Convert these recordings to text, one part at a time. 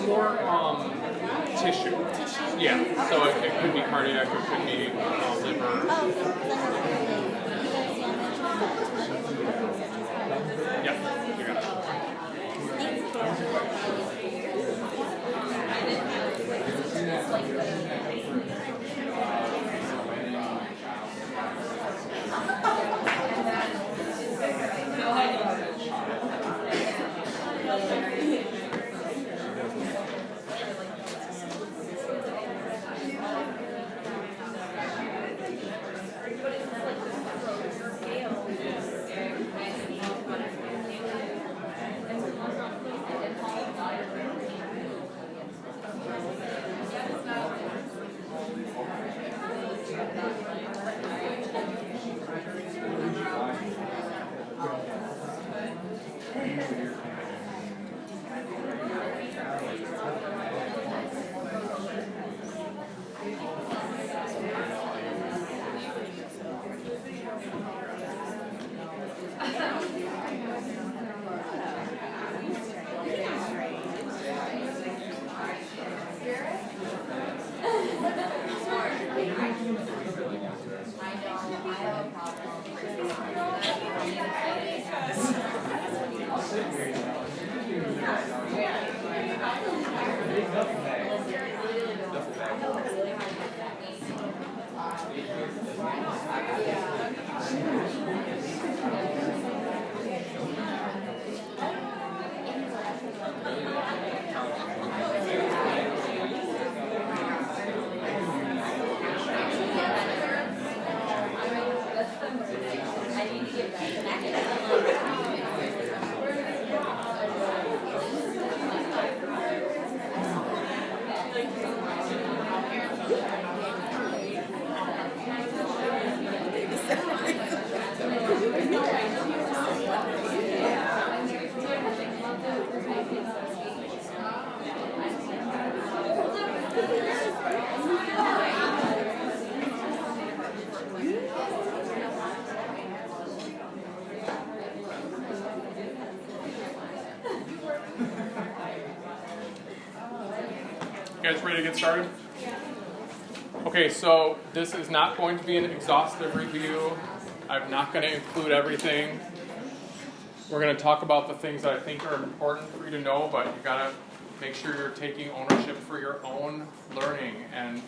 More tissue. Yeah, so it could be cardiac, it could be liver. Yeah, you got it. You guys ready to get started? Okay, so this is not going to be an exhaustive review. I'm not going to include everything. We're going to talk about the things that I think are important for you to know, but you got to make sure you're taking ownership for your own learning and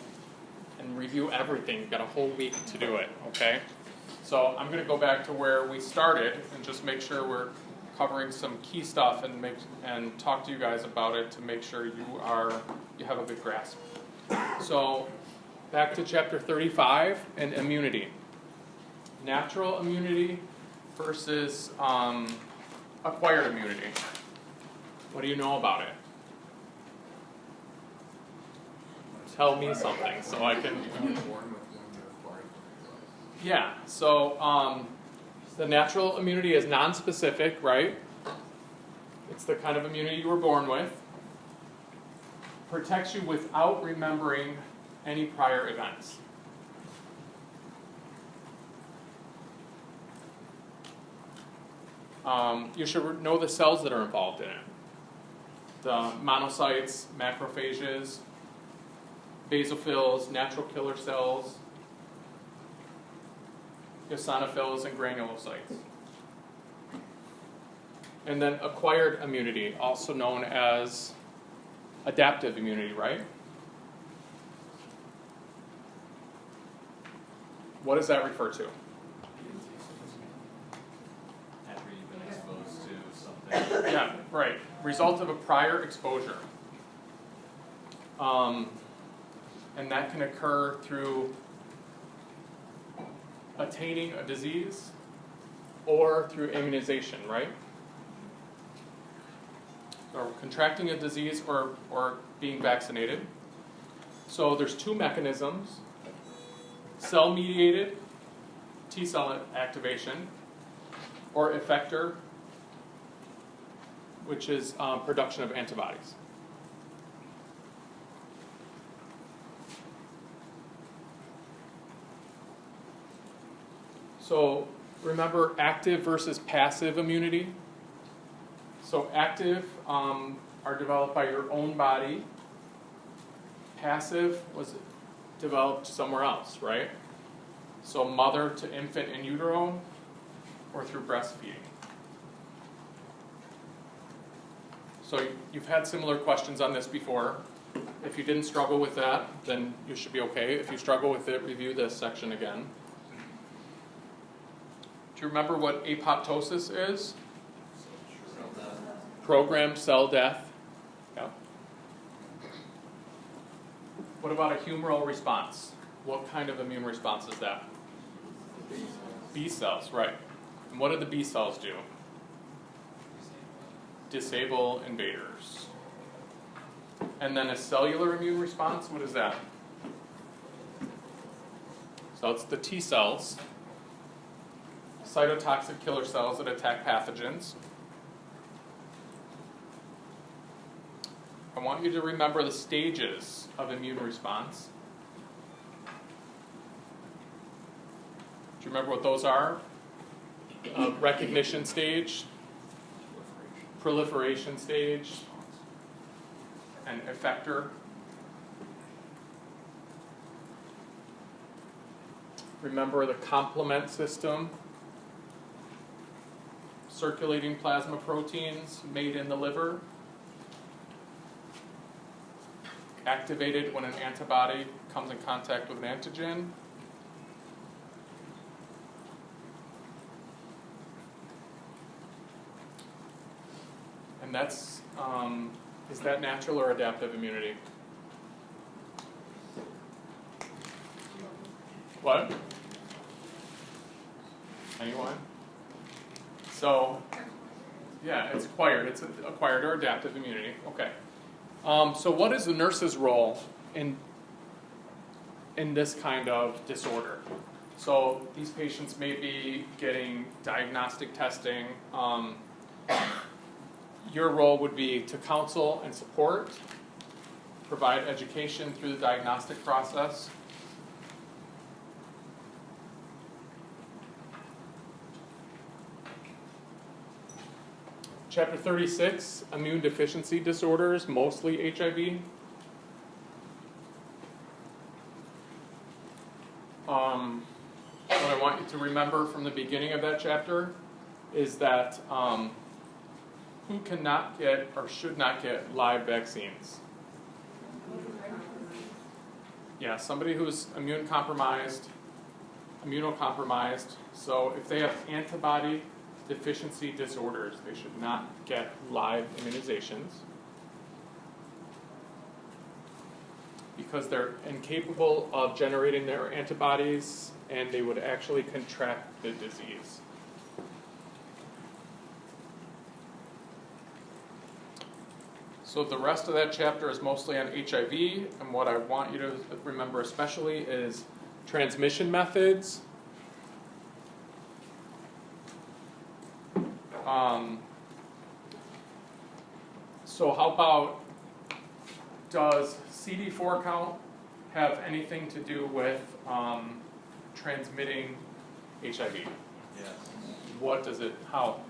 review everything. You've got a whole week to do it, okay? So I'm going to go back to where we started and just make sure we're covering some key stuff and talk to you guys about it to make sure you have a good grasp. So back to chapter 35 and immunity. Natural immunity versus acquired immunity. What do you know about it? Tell me something so I can... Yeah, so the natural immunity is non-specific, right? It's the kind of immunity you were born with. Protects you without remembering any prior events. You should know the cells that are involved in it. The monocytes, macrophages, basophils, natural killer cells, eosinophils, and granulocytes. And then acquired immunity, also known as adaptive immunity, right? What does that refer to? After you've been exposed to something. Yeah, right. Result of a prior exposure. And that can occur through attaining a disease or through immunization, right? Or contracting a disease or being vaccinated. So there's two mechanisms: cell-mediated T cell activation, or effector, which is production of antibodies. So remember active versus passive immunity. So active are developed by your own body. Passive was developed somewhere else, right? So mother to infant in utero or through breastfeeding. So you've had similar questions on this before. If you didn't struggle with that, then you should be okay. If you struggle with it, review this section again. Do you remember what apoptosis is? Programmed cell death. Yeah. What about a humoral response? What kind of immune response is that? B cells, right. And what do the B cells do? Disable invaders. And then a cellular immune response, what is that? So it's the T cells, cytotoxic killer cells that attack pathogens. I want you to remember the stages of immune response. Do you remember what those are? Recognition stage, proliferation stage, and effector. Remember the complement system, circulating plasma proteins made in the liver, activated when an antibody comes in contact with an antigen. And that's, is that natural or adaptive immunity? What? Anyone? So, yeah, it's acquired. It's acquired or adaptive immunity. Okay. So what is the nurse's role in this kind of disorder? So these patients may be getting diagnostic testing. Your role would be to counsel and support, provide education through the diagnostic process. Chapter 36, immune deficiency disorders, mostly HIV. What I want you to remember from the beginning of that chapter is that who cannot get or should not get live vaccines? Yeah, somebody who's immunocompromised. So if they have antibody deficiency disorders, they should not get live immunizations because they're incapable of generating their antibodies and they would actually contract the disease. So the rest of that chapter is mostly on HIV, and what I want you to remember especially is transmission methods. So how about, does CD4 count have anything to do with transmitting HIV? Yes. What does it, how?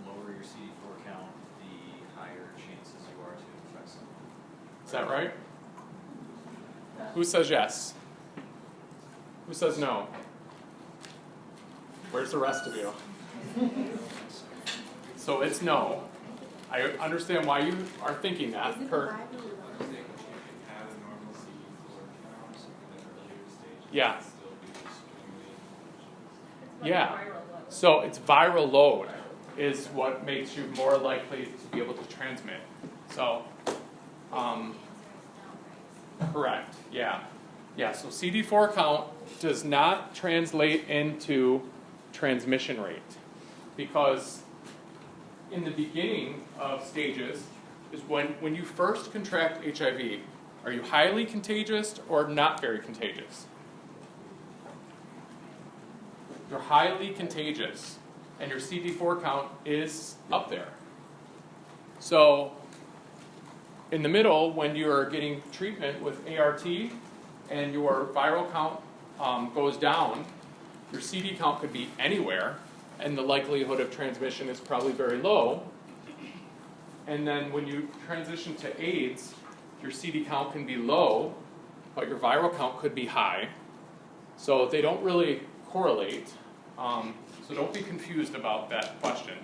Lower your CD4 count, the higher chances you are to infect someone. Is that right? Who says yes? Who says no? Where's the rest of you? So it's no. I understand why you are thinking that. Yeah. Yeah. So it's viral load is what makes you more likely to be able to transmit. So, correct. Yeah. Yeah, so CD4 count does not translate into transmission rate because in the beginning of stages is when you first contract HIV, are you highly contagious or not very contagious? You're highly contagious and your CD4 count is up there. So in the middle, when you're getting treatment with ART and your viral count goes down, your CD count could be anywhere, and the likelihood of transmission is probably very low. And then when you transition to AIDS, your CD count can be low, but your viral count could be high. So they don't really correlate. So don't be confused about that question.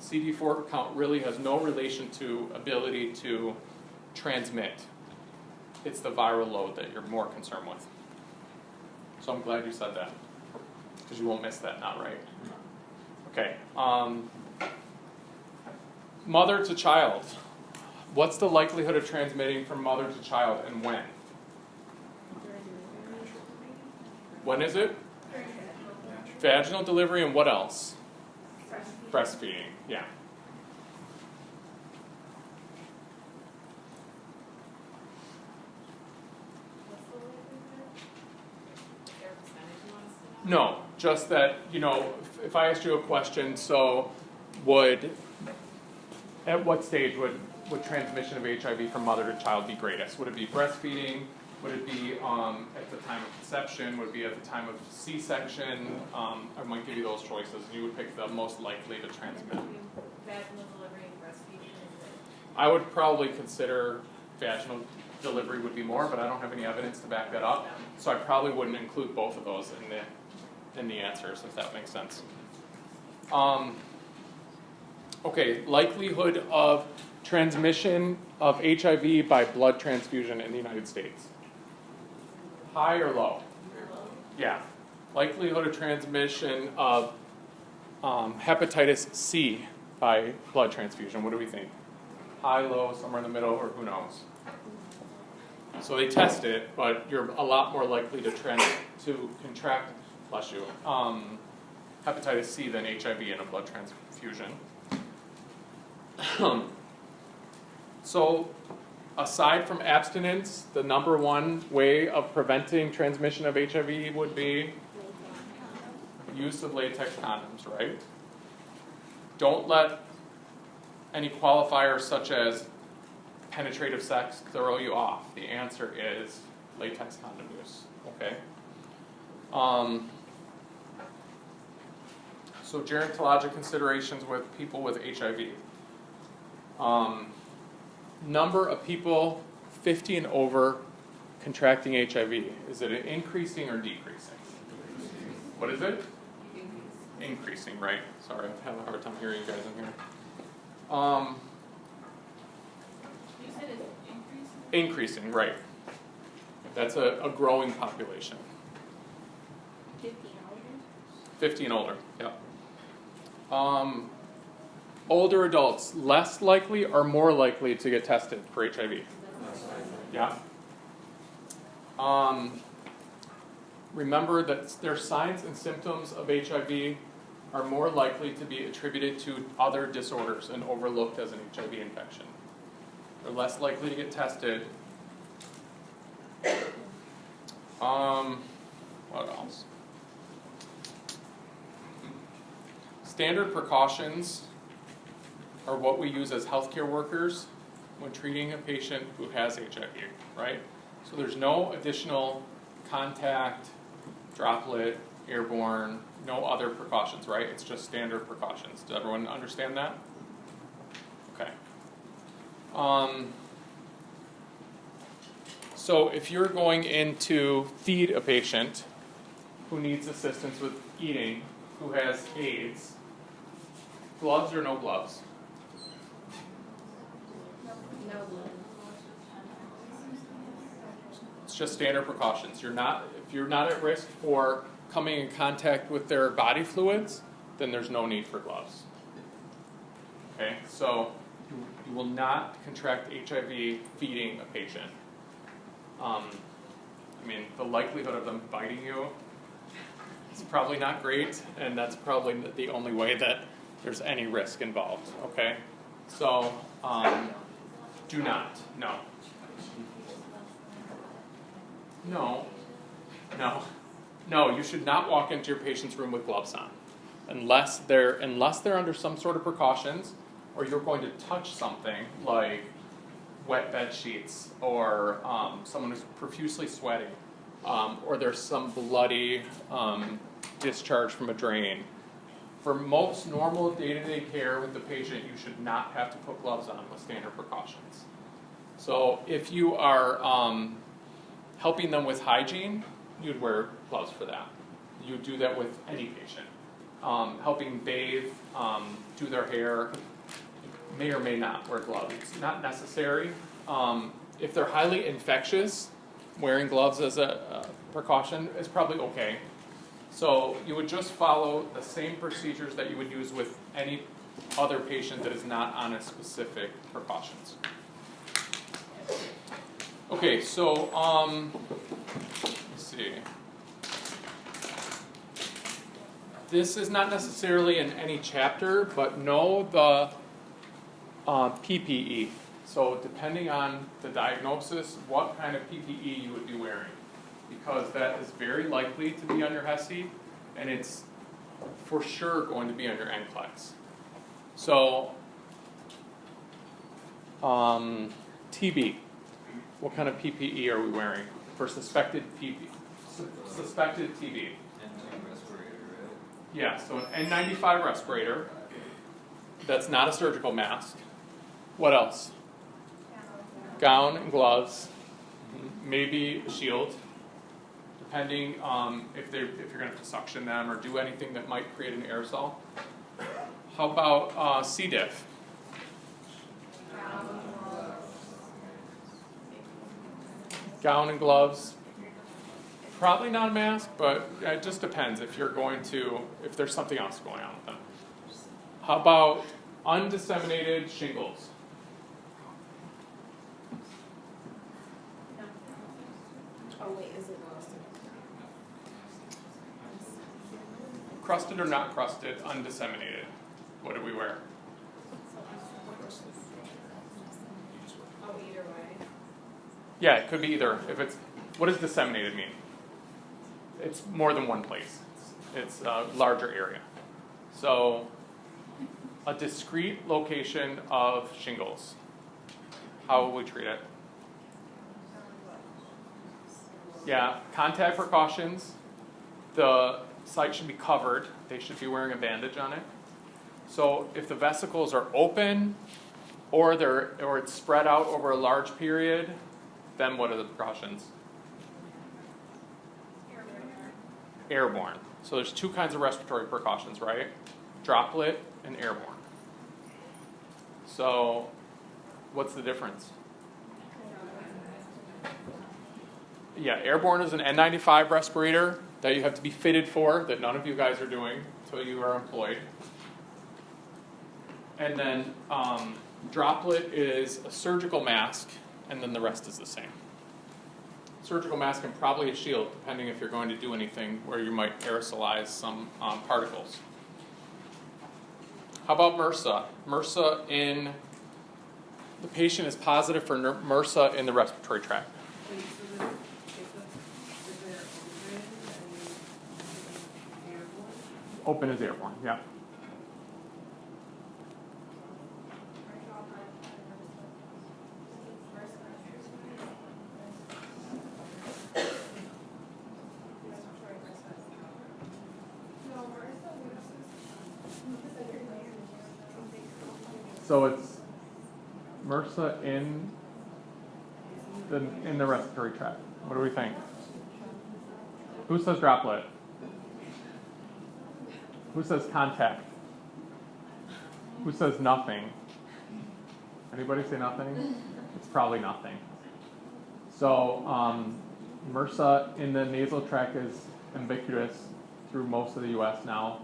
CD4 count really has no relation to ability to transmit. It's the viral load that you're more concerned with. So I'm glad you said that, because you won't miss that now, right? Okay. Mother to child. What's the likelihood of transmitting from mother to child and when? When is it? Vaginal delivery and what else? Breastfeeding, yeah. No, just that, if I asked you a question, so at what stage would transmission of HIV from mother to child be greatest? Would it be breastfeeding? Would it be at the time of conception? Would it be at the time of C-section? I might give you those choices, and you would pick the most likely to transmit. Vaginal delivery and breastfeeding. I would probably consider vaginal delivery would be more, but I don't have any evidence to back that up. So I probably wouldn't include both of those in the answers, if that makes sense. Okay, likelihood of transmission of HIV by blood transfusion in the United States. High or low? Yeah. Likelihood of transmission of hepatitis C by blood transfusion. What do we think? High, low, somewhere in the middle, or who knows? So they test it, but you're a lot more likely to contract, bless you, hepatitis C than HIV in a blood transfusion. So aside from abstinence, the number one way of preventing transmission of HIV would be use of latex condoms, right? Don't let any qualifiers such as penetrative sex throw you off. The answer is latex condom use, okay? So gerontologic considerations with people with HIV. Number of people 50 and over contracting HIV, is it increasing or decreasing? What is it? Increasing, right? Sorry, I have a hard time hearing you guys in here. You said it's increasing? Increasing, right. That's a growing population. 50 and older? 50 and older, yeah. Older adults, less likely or more likely to get tested for HIV? Yeah. Remember that their signs and symptoms of HIV are more likely to be attributed to other disorders and overlooked as an HIV infection. They're less likely to get tested. What else? Standard precautions are what we use as healthcare workers when treating a patient who has HIV, right? So there's no additional contact, droplet, airborne, no other precautions, right? It's just standard precautions. Does everyone understand that? Okay. So if you're going in to feed a patient who needs assistance with eating, who has AIDS, gloves or no gloves? No glue. It's just standard precautions. If you're not at risk for coming in contact with their body fluids, then there's no need for gloves. Okay, so you will not contract HIV feeding a patient. I mean, the likelihood of them biting you is probably not great, and that's probably the only way that there's any risk involved, okay? So, do not, no. No, you should not walk into your patient's room with gloves on. Unless they're under some sort of precautions, or you're going to touch something like wet bed sheets, or someone who's profusely sweating, or there's some bloody discharge from a drain. For most normal day-to-day care with the patient, you should not have to put gloves on with standard precautions. So if you are helping them with hygiene, you'd wear gloves for that. You would do that with any patient. Helping bathe, do their hair, may or may not wear gloves. It's not necessary. If they're highly infectious, wearing gloves as a precaution is probably okay. So you would just follow the same procedures that you would use with any other patient that is not on a specific precautions. Okay, so let's see. This is not necessarily in any chapter, but know the PPE. So depending on the diagnosis, what kind of PPE you would be wearing, because that is very likely to be on your HESI, and it's for sure going to be on your NCLEX. So TB, what kind of PPE are we wearing for suspected TB? Suspected TB. N2 respirator, right? Yeah, so an N95 respirator. That's not a surgical mask. What else? Gown and gloves. Maybe a shield, depending if you're going to suction them or do anything that might create an aerosol. How about C. diff? Gown and gloves. Probably not a mask, but it just depends if if there's something else going on with them. How about undisseminated shingles? Oh, wait, is it Crusted or not crusted, undisseminated. What do we wear? Oh, either way. Yeah, it could be either. What does disseminated mean? It's more than one place. It's a larger area. So, a discrete location of shingles. How will we treat it? Yeah, contact precautions. The site should be covered. They should be wearing a bandage on it. So if the vesicles are open or it's spread out over a large period, then what are the precautions? Airborne. So there's two kinds of respiratory precautions, right? Droplet and airborne. So what's the difference? Yeah, airborne is an N95 respirator that you have to be fitted for, that none of you guys are doing until you are employed. And then droplet is a surgical mask, and then the rest is the same. Surgical mask and probably a shield, depending if you're going to do anything where you might aerosolize some particles. How about MRSA? MRSA the patient is positive for MRSA in the respiratory tract. Open is airborne, yeah. So it's MRSA in the respiratory tract. What do we think? Who says droplet? Who says contact? Who says nothing? Anybody say nothing? It's probably nothing. So MRSA in the nasal tract is ubiquitous through most of the U.S. now.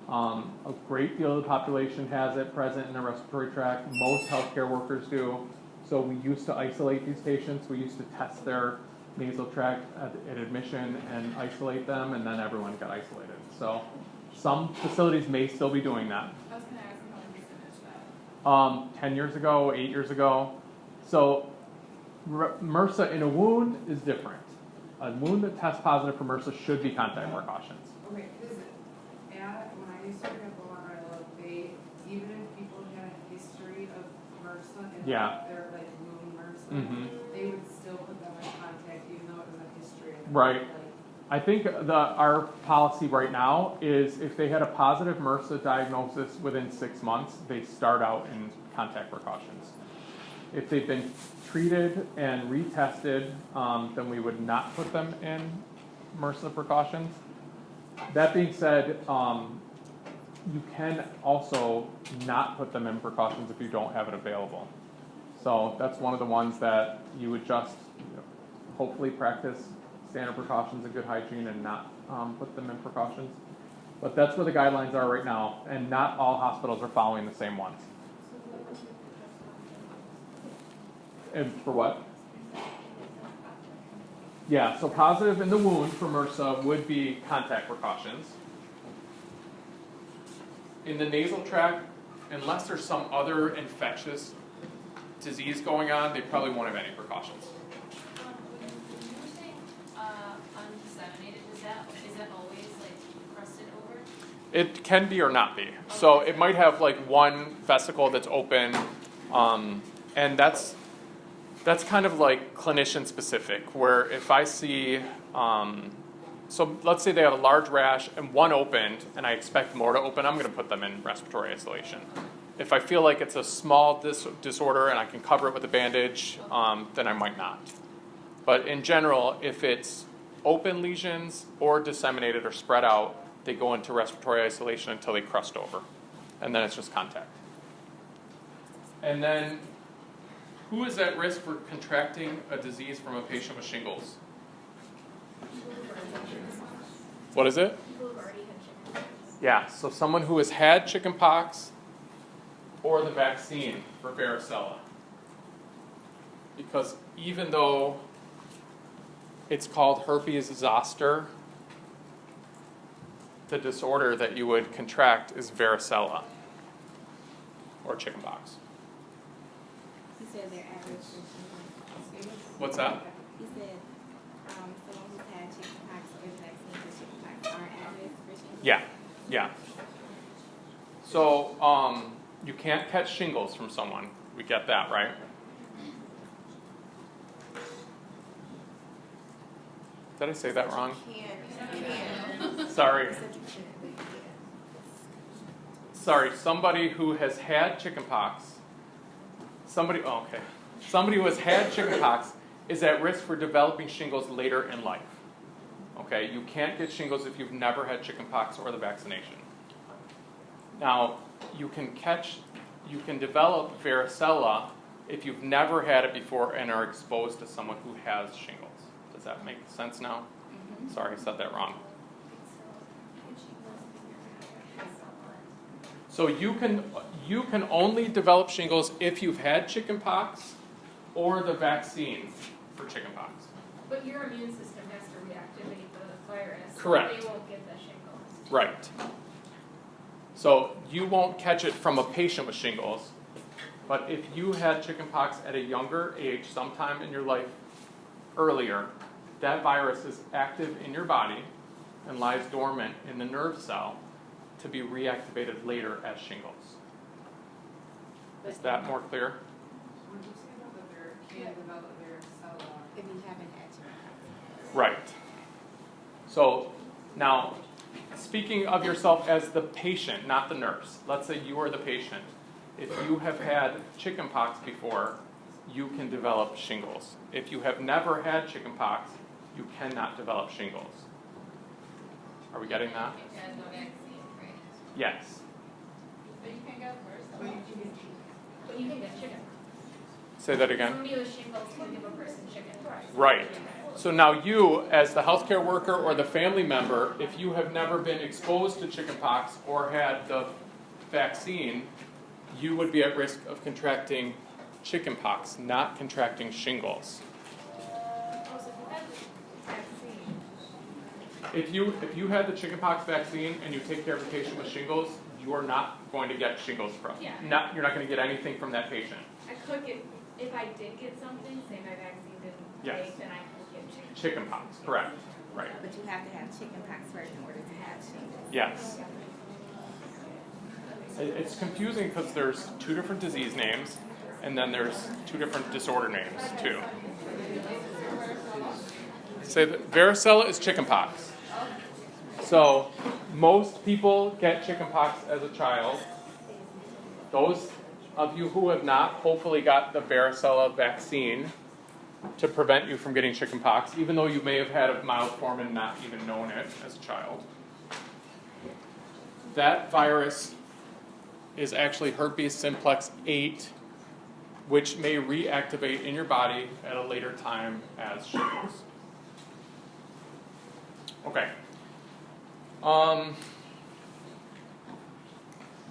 A great deal of the population has it present in the respiratory tract. Most healthcare workers do. So we used to isolate these patients. We used to test their nasal tract at admission and isolate them, and then everyone got isolated. So some facilities may still be doing that. I was gonna ask how you finished that. 10 years ago, 8 years ago. So MRSA in a wound is different. A wound that tests positive for MRSA should be contact precautions. Okay, because when I used to work at Beaumont Riley, they, even if people had a history of MRSA and Yeah. their like wound MRSA, Mhm. they would still put them in contact even though it was a history. Of Right. Like, I think our policy right now is if they had a positive MRSA diagnosis within 6 months, they start out in contact precautions. If they've been treated and retested, then we would not put them in MRSA precautions. That being said, you can also not put them in precautions if you don't have it available. So that's one of the ones that you would just hopefully practice standard precautions and good hygiene and not put them in precautions. But that's where the guidelines are right now, and not all hospitals are following the same ones. And for what? Yeah, so positive in the wound for MRSA would be contact precautions. In the nasal tract, unless there's some other infectious disease going on, they probably won't have any precautions. When you're saying undisseminated, is that always like crusted over? It can be or not be. So it might have like one vesicle that's open, and that's kind of like clinician specific, where if I see, so let's say they have a large rash and one opened and I expect more to open, I'm going to put them in respiratory isolation. If I feel like it's a small disorder and I can cover it with a bandage, then I might not. But in general, if it's open lesions or disseminated or spread out, they go into respiratory isolation until they crust over. And then it's just contact. And then, who is at risk for contracting a disease from a patient with shingles? What is it? People who've already had chicken. Yeah, so someone who has had chickenpox or the vaccine for varicella. Because even though it's called herpes zoster, the disorder that you would contract is varicella or chickenpox. He said they're at risk for shingles. What's that? He said, someone who's had chickenpox or the vaccine for chickenpox are at risk for shingles. Yeah. So you can't catch shingles from someone. We get that, right? Did I say that wrong? You can. Sorry. Except you shouldn't, but you can. Sorry, somebody who has had chickenpox, somebody who has had chickenpox is at risk for developing shingles later in life. Okay, you can't get shingles if you've never had chickenpox or the vaccination. Now, you can develop varicella if you've never had it before and are exposed to someone who has shingles. Does that make sense now? Mm-hmm. Sorry, I said that wrong. So you can only develop shingles if you've had chickenpox or the vaccine for chickenpox. But your immune system has to reactivate the virus. Correct. So they won't get the shingles. Right. So you won't catch it from a patient with shingles, but if you had chickenpox at a younger age, sometime in your life earlier, that virus is active in your body and lies dormant in the nerve cell to be reactivated later as shingles. Is that more clear? Would you say that there can develop varicella? If you haven't had chickenpox. Right. So now, speaking of yourself as the patient, not the nurse, let's say you are the patient. If you have had chickenpox before, you can develop shingles. If you have never had chickenpox, you cannot develop shingles. Are we getting that? And the vaccine, right? Yes. But you can get worse. But you can get chicken. Say that again. Somebody with shingles can give a person chicken. Right. So now you, as the healthcare worker or the family member, if you have never been exposed to chickenpox or had the vaccine, you would be at risk of contracting chickenpox, not contracting shingles. Oh, so if you have the If you had the chickenpox vaccine and you take care of a patient with shingles, you are not going to get shingles from. Yeah. You're not going to get anything from that patient. I could get, if I did get something, say my vaccine didn't Yes. take, then I could get chicken. Chickenpox, correct. Right. But you have to have chickenpox first in order to have shingles. Yes. It's confusing because there's two different disease names, and then there's two different disorder names too. Say that varicella is chickenpox. So most people get chickenpox as a child. Those of you who have not hopefully got the varicella vaccine to prevent you from getting chickenpox, even though you may have had a mild form and not even known it as a child. That virus is actually herpes simplex 8, which may reactivate in your body at a later time as shingles. Okay.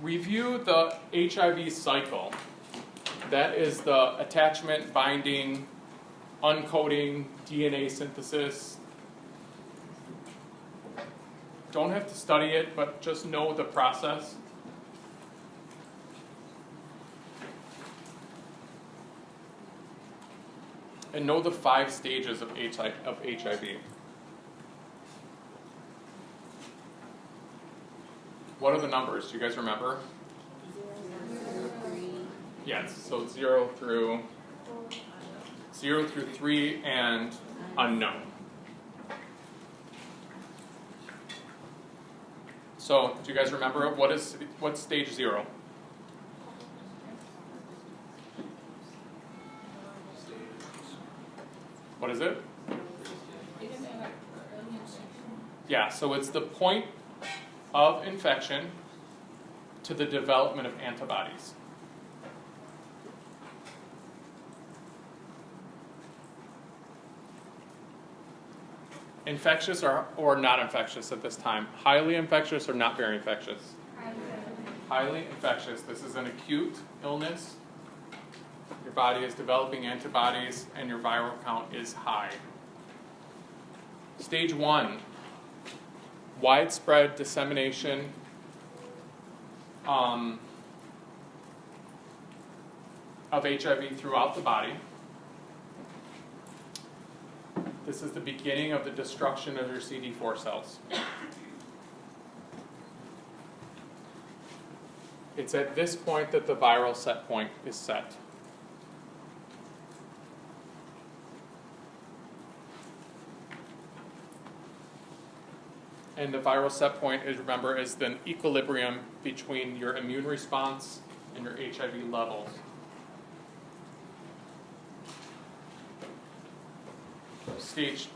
Review the HIV cycle. That is the attachment, binding, uncoding, DNA synthesis. Don't have to study it, but just know the process. And know the 5 stages of HIV. What are the numbers? Do you guys remember? 0 through 3. Yes, so 0 through 3 and unknown. So, do you guys remember what's stage 0? What is it? Yeah, so it's the point of infection to the development of antibodies. Infectious or not infectious at this time? Highly infectious or not very infectious? Highly infectious. This is an acute illness. Your body is developing antibodies and your viral count is high. Stage 1, widespread dissemination of HIV throughout the body. This is the beginning of the destruction of your CD4 cells. It's at this point that the viral set point is set. And the viral set point, is, remember, is the equilibrium between your immune response and your HIV levels. Stage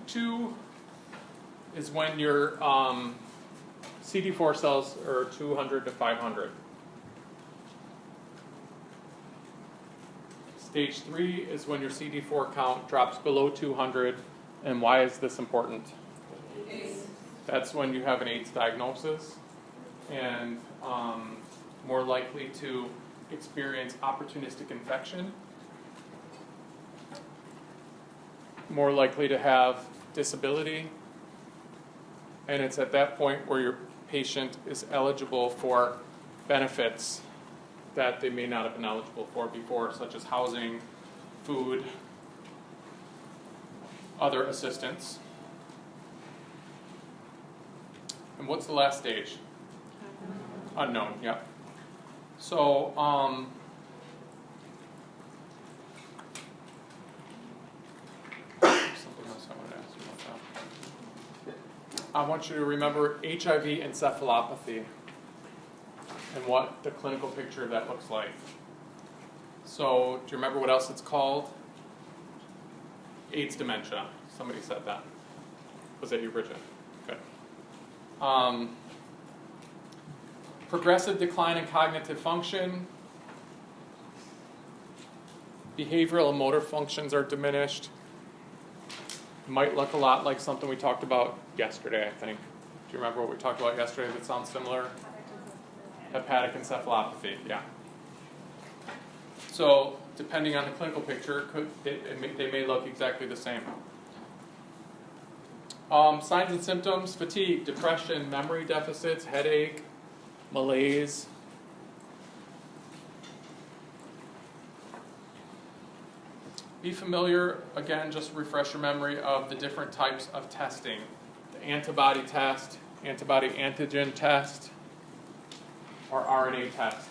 2 is when your CD4 cells are 200 to 500. Stage 3 is when your CD4 count drops below 200. And why is this important? That's when you have an AIDS diagnosis and more likely to experience opportunistic infection, more likely to have disability, and it's at that point where your patient is eligible for benefits that they may not have been eligible for before, such as housing, food, other assistance. And what's the last stage? Unknown, yeah. So, something else I wanted to ask you about that. I want you to remember HIV encephalopathy and what the clinical picture of that looks like. So, do you remember what else it's called? AIDS dementia. Somebody said that. Was that you, Bridget? Good. Progressive decline in cognitive function. Behavioral and motor functions are diminished. Might look a lot like something we talked about yesterday, I think. Do you remember what we talked about yesterday that sounds similar? Hepatic encephalopathy, yeah. So, depending on the clinical picture, they may look exactly the same. Signs and symptoms: fatigue, depression, memory deficits, headache, malaise. Be familiar, again, just refresh your memory of the different types of testing. The antibody test, antibody antigen test, or RNA test.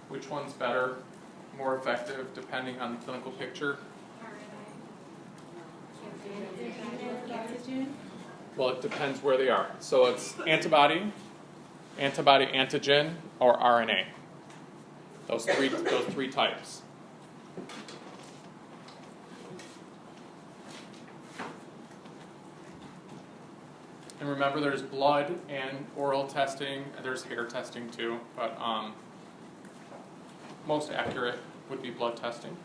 Which one's better, more effective, depending on the clinical picture? Antigen? Well, it depends where they are. So it's antibody, antibody antigen, or RNA. Those three types. And remember, there's blood and oral testing. There's hair testing too, but most accurate would be blood testing.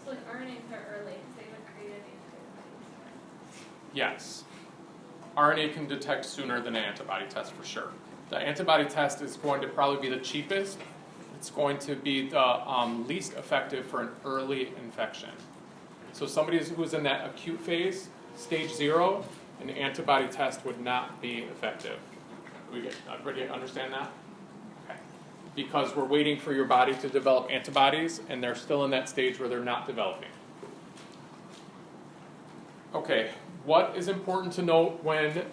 So like RNA are early, because they would create antibodies. Yes. RNA can detect sooner than an antibody test for sure. The antibody test is going to probably be the cheapest. It's going to be the least effective for an early infection. So somebody who's in that acute phase, stage 0, an antibody test would not be effective. Everybody understand that? Okay. Because we're waiting for your body to develop antibodies, and they're still in that stage where they're not developing. Okay, what is important to note when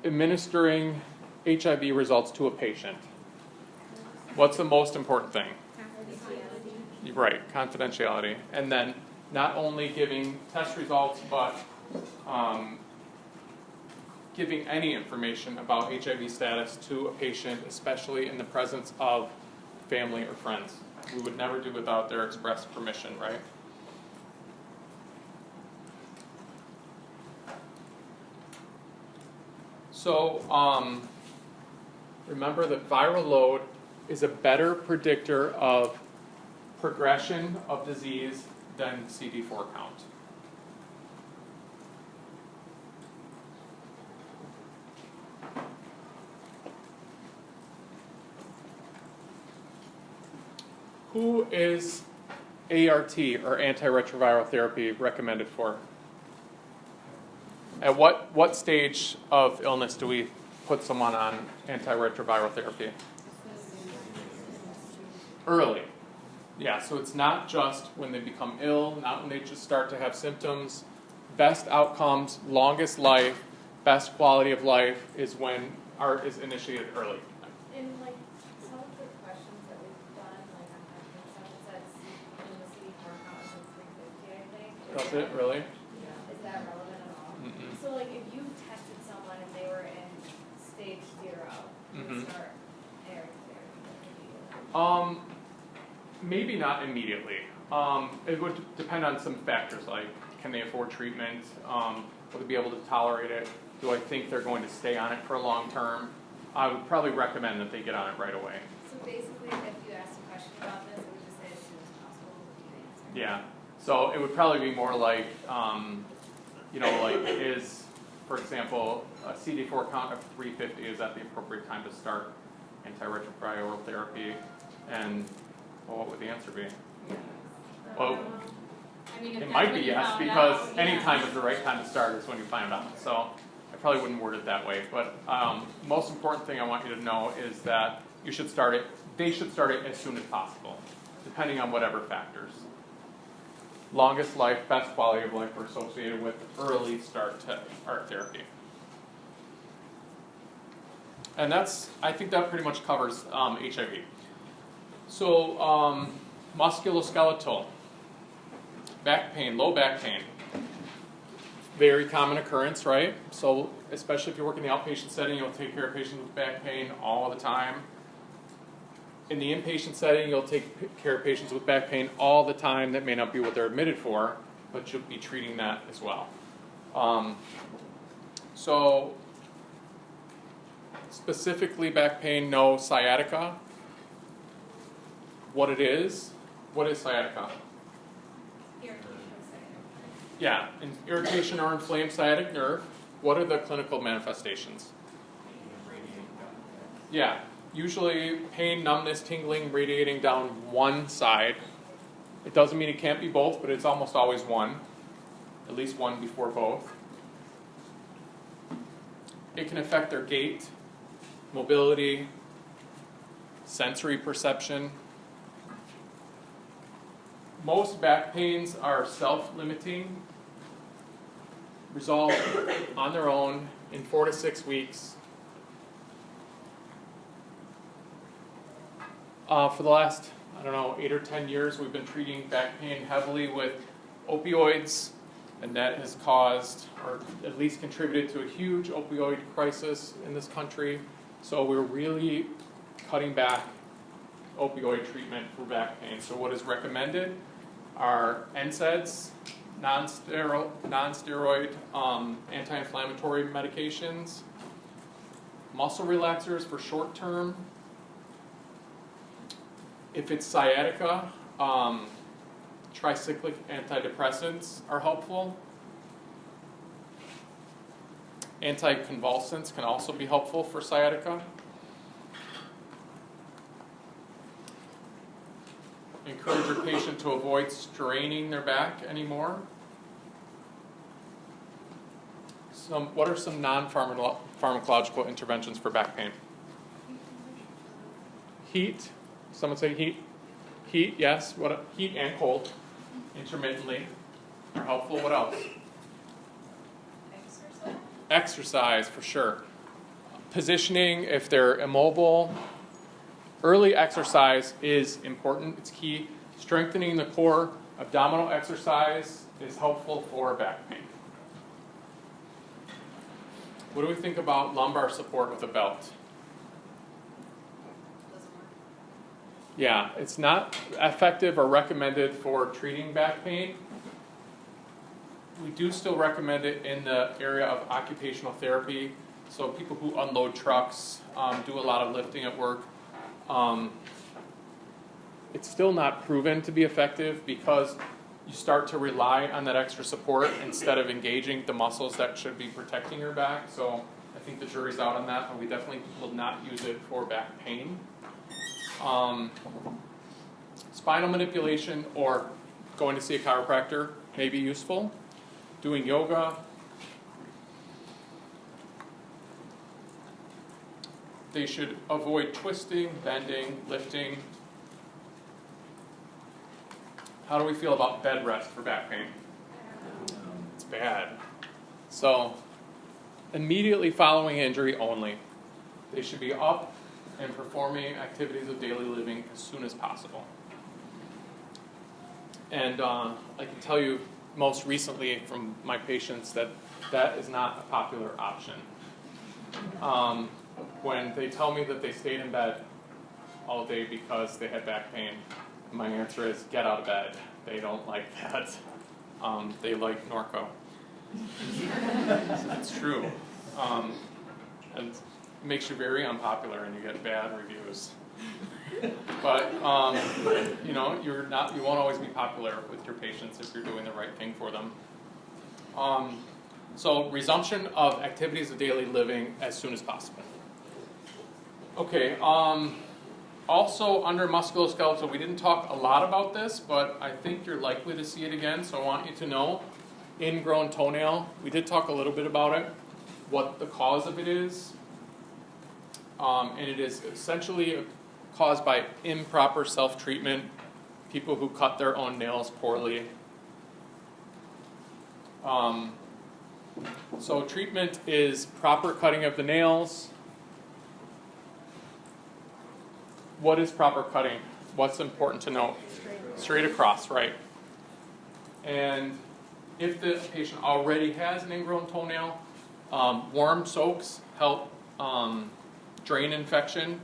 administering HIV results to a patient? What's the most important thing? Confidentiality. Right, confidentiality. And then not only giving test results, but giving any information about HIV status to a patient, especially in the presence of family or friends. We would never do without their express permission, right? So remember that viral load is a better predictor of progression of disease than CD4 count. Who is ART, or antiretroviral therapy, recommended for? At what stage of illness do we put someone on antiretroviral therapy? Early. Yeah, so it's not just when they become ill, not when they just start to have symptoms. Best outcomes, longest life, best quality of life is when ART is initiated early. In like some of the questions that we've done, like on testing stuff, it says in the CD4 count is like 350, I think. Does it really? Is that relevant at all? Mm-mm. So like if you tested someone and they were in stage 0, you Mhm. would start ART therapy. Maybe not immediately. It would depend on some factors like, can they afford treatment? Will they be able to tolerate it? Do I think they're going to stay on it for a long term? I would probably recommend that they get on it right away. So basically, if you asked a question about this, it would just say as soon as possible would be the answer. Yeah. So it would probably be more like, like is, for example, a CD4 count of 350, is that the appropriate time to start antiretroviral therapy? And well, what would the answer be? Well, I mean, if it that's might when be you yes, found because out, any yeah. time is the right time to start is when you find out. So I probably wouldn't word it that way. But most important thing I want you to know is that they should start it as soon as possible, depending on whatever factors. Longest life, best quality of life are associated with early start to ART therapy. And I think that pretty much covers HIV. So musculoskeletal, back pain, low back pain. Very common occurrence, right? So especially if you work in the outpatient setting, you'll take care of patients with back pain all the time. In the inpatient setting, you'll take care of patients with back pain all the time. That may not be what they're admitted for, but you'll be treating that as well. So specifically back pain, no sciatica. What is sciatica? Yeah, irritation or inflamed sciatic nerve. What are the clinical manifestations? Yeah, usually pain, numbness, tingling, radiating down one side. It doesn't mean it can't be both, but it's almost always one. at least one before both. It can affect their gait, mobility, sensory perception. Most back pains are self-limiting, resolve on their own in 4 to 6 weeks. For the last, 8 or 10 years, we've been treating back pain heavily with opioids, and that has caused, or at least contributed to, a huge opioid crisis in this country. So we're really cutting back opioid treatment for back pain. So what is recommended are NSAIDs, non-steroid anti-inflammatory medications, muscle relaxers for short term. If it's sciatica, tricyclic antidepressants are helpful. Anticonvulsants can also be helpful for sciatica. Encourage your patient to avoid straining their back anymore. What are some non-pharmacological interventions for back pain? Heat. Someone say heat. Heat, yes. Heat and cold, intermittently, are helpful. What else? Exercise. Exercise, for sure. Positioning, if they're immobile. Early exercise is important. It's key. Strengthening the core, abdominal exercise is helpful for back pain. What do we think about lumbar support with a belt? Yeah, it's not effective or recommended for treating back pain. We do still recommend it in the area of occupational therapy. So people who unload trucks, do a lot of lifting at work. It's still not proven to be effective because you start to rely on that extra support instead of engaging the muscles that should be protecting your back. So I think the jury's out on that, but we definitely will not use it for back pain. Spinal manipulation or going to see a chiropractor may be useful. Doing yoga. They should avoid twisting, bending, lifting. How do we feel about bed rest for back pain? It's bad. So, immediately following injury only. They should be up and performing activities of daily living as soon as possible. And I can tell you most recently from my patients that is not a popular option. When they tell me that they stayed in bed all day because they had back pain, my answer is get out of bed. They don't like that. They like Norco. It's true. And it makes you very unpopular and you get bad reviews. But you won't always be popular with your patients if you're doing the right thing for them. So resumption of activities of daily living as soon as possible. Okay, also under musculoskeletal, we didn't talk a lot about this, but I think you're likely to see it again, so I want you to know. Ingrown toenail, we did talk a little bit about it, what the cause of it is. And it is essentially caused by improper self-treatment, people who cut their own nails poorly. So treatment is proper cutting of the nails. What is proper cutting? What's important to know? Straight across, right? And if the patient already has an ingrown toenail, warm soaks help drain infection.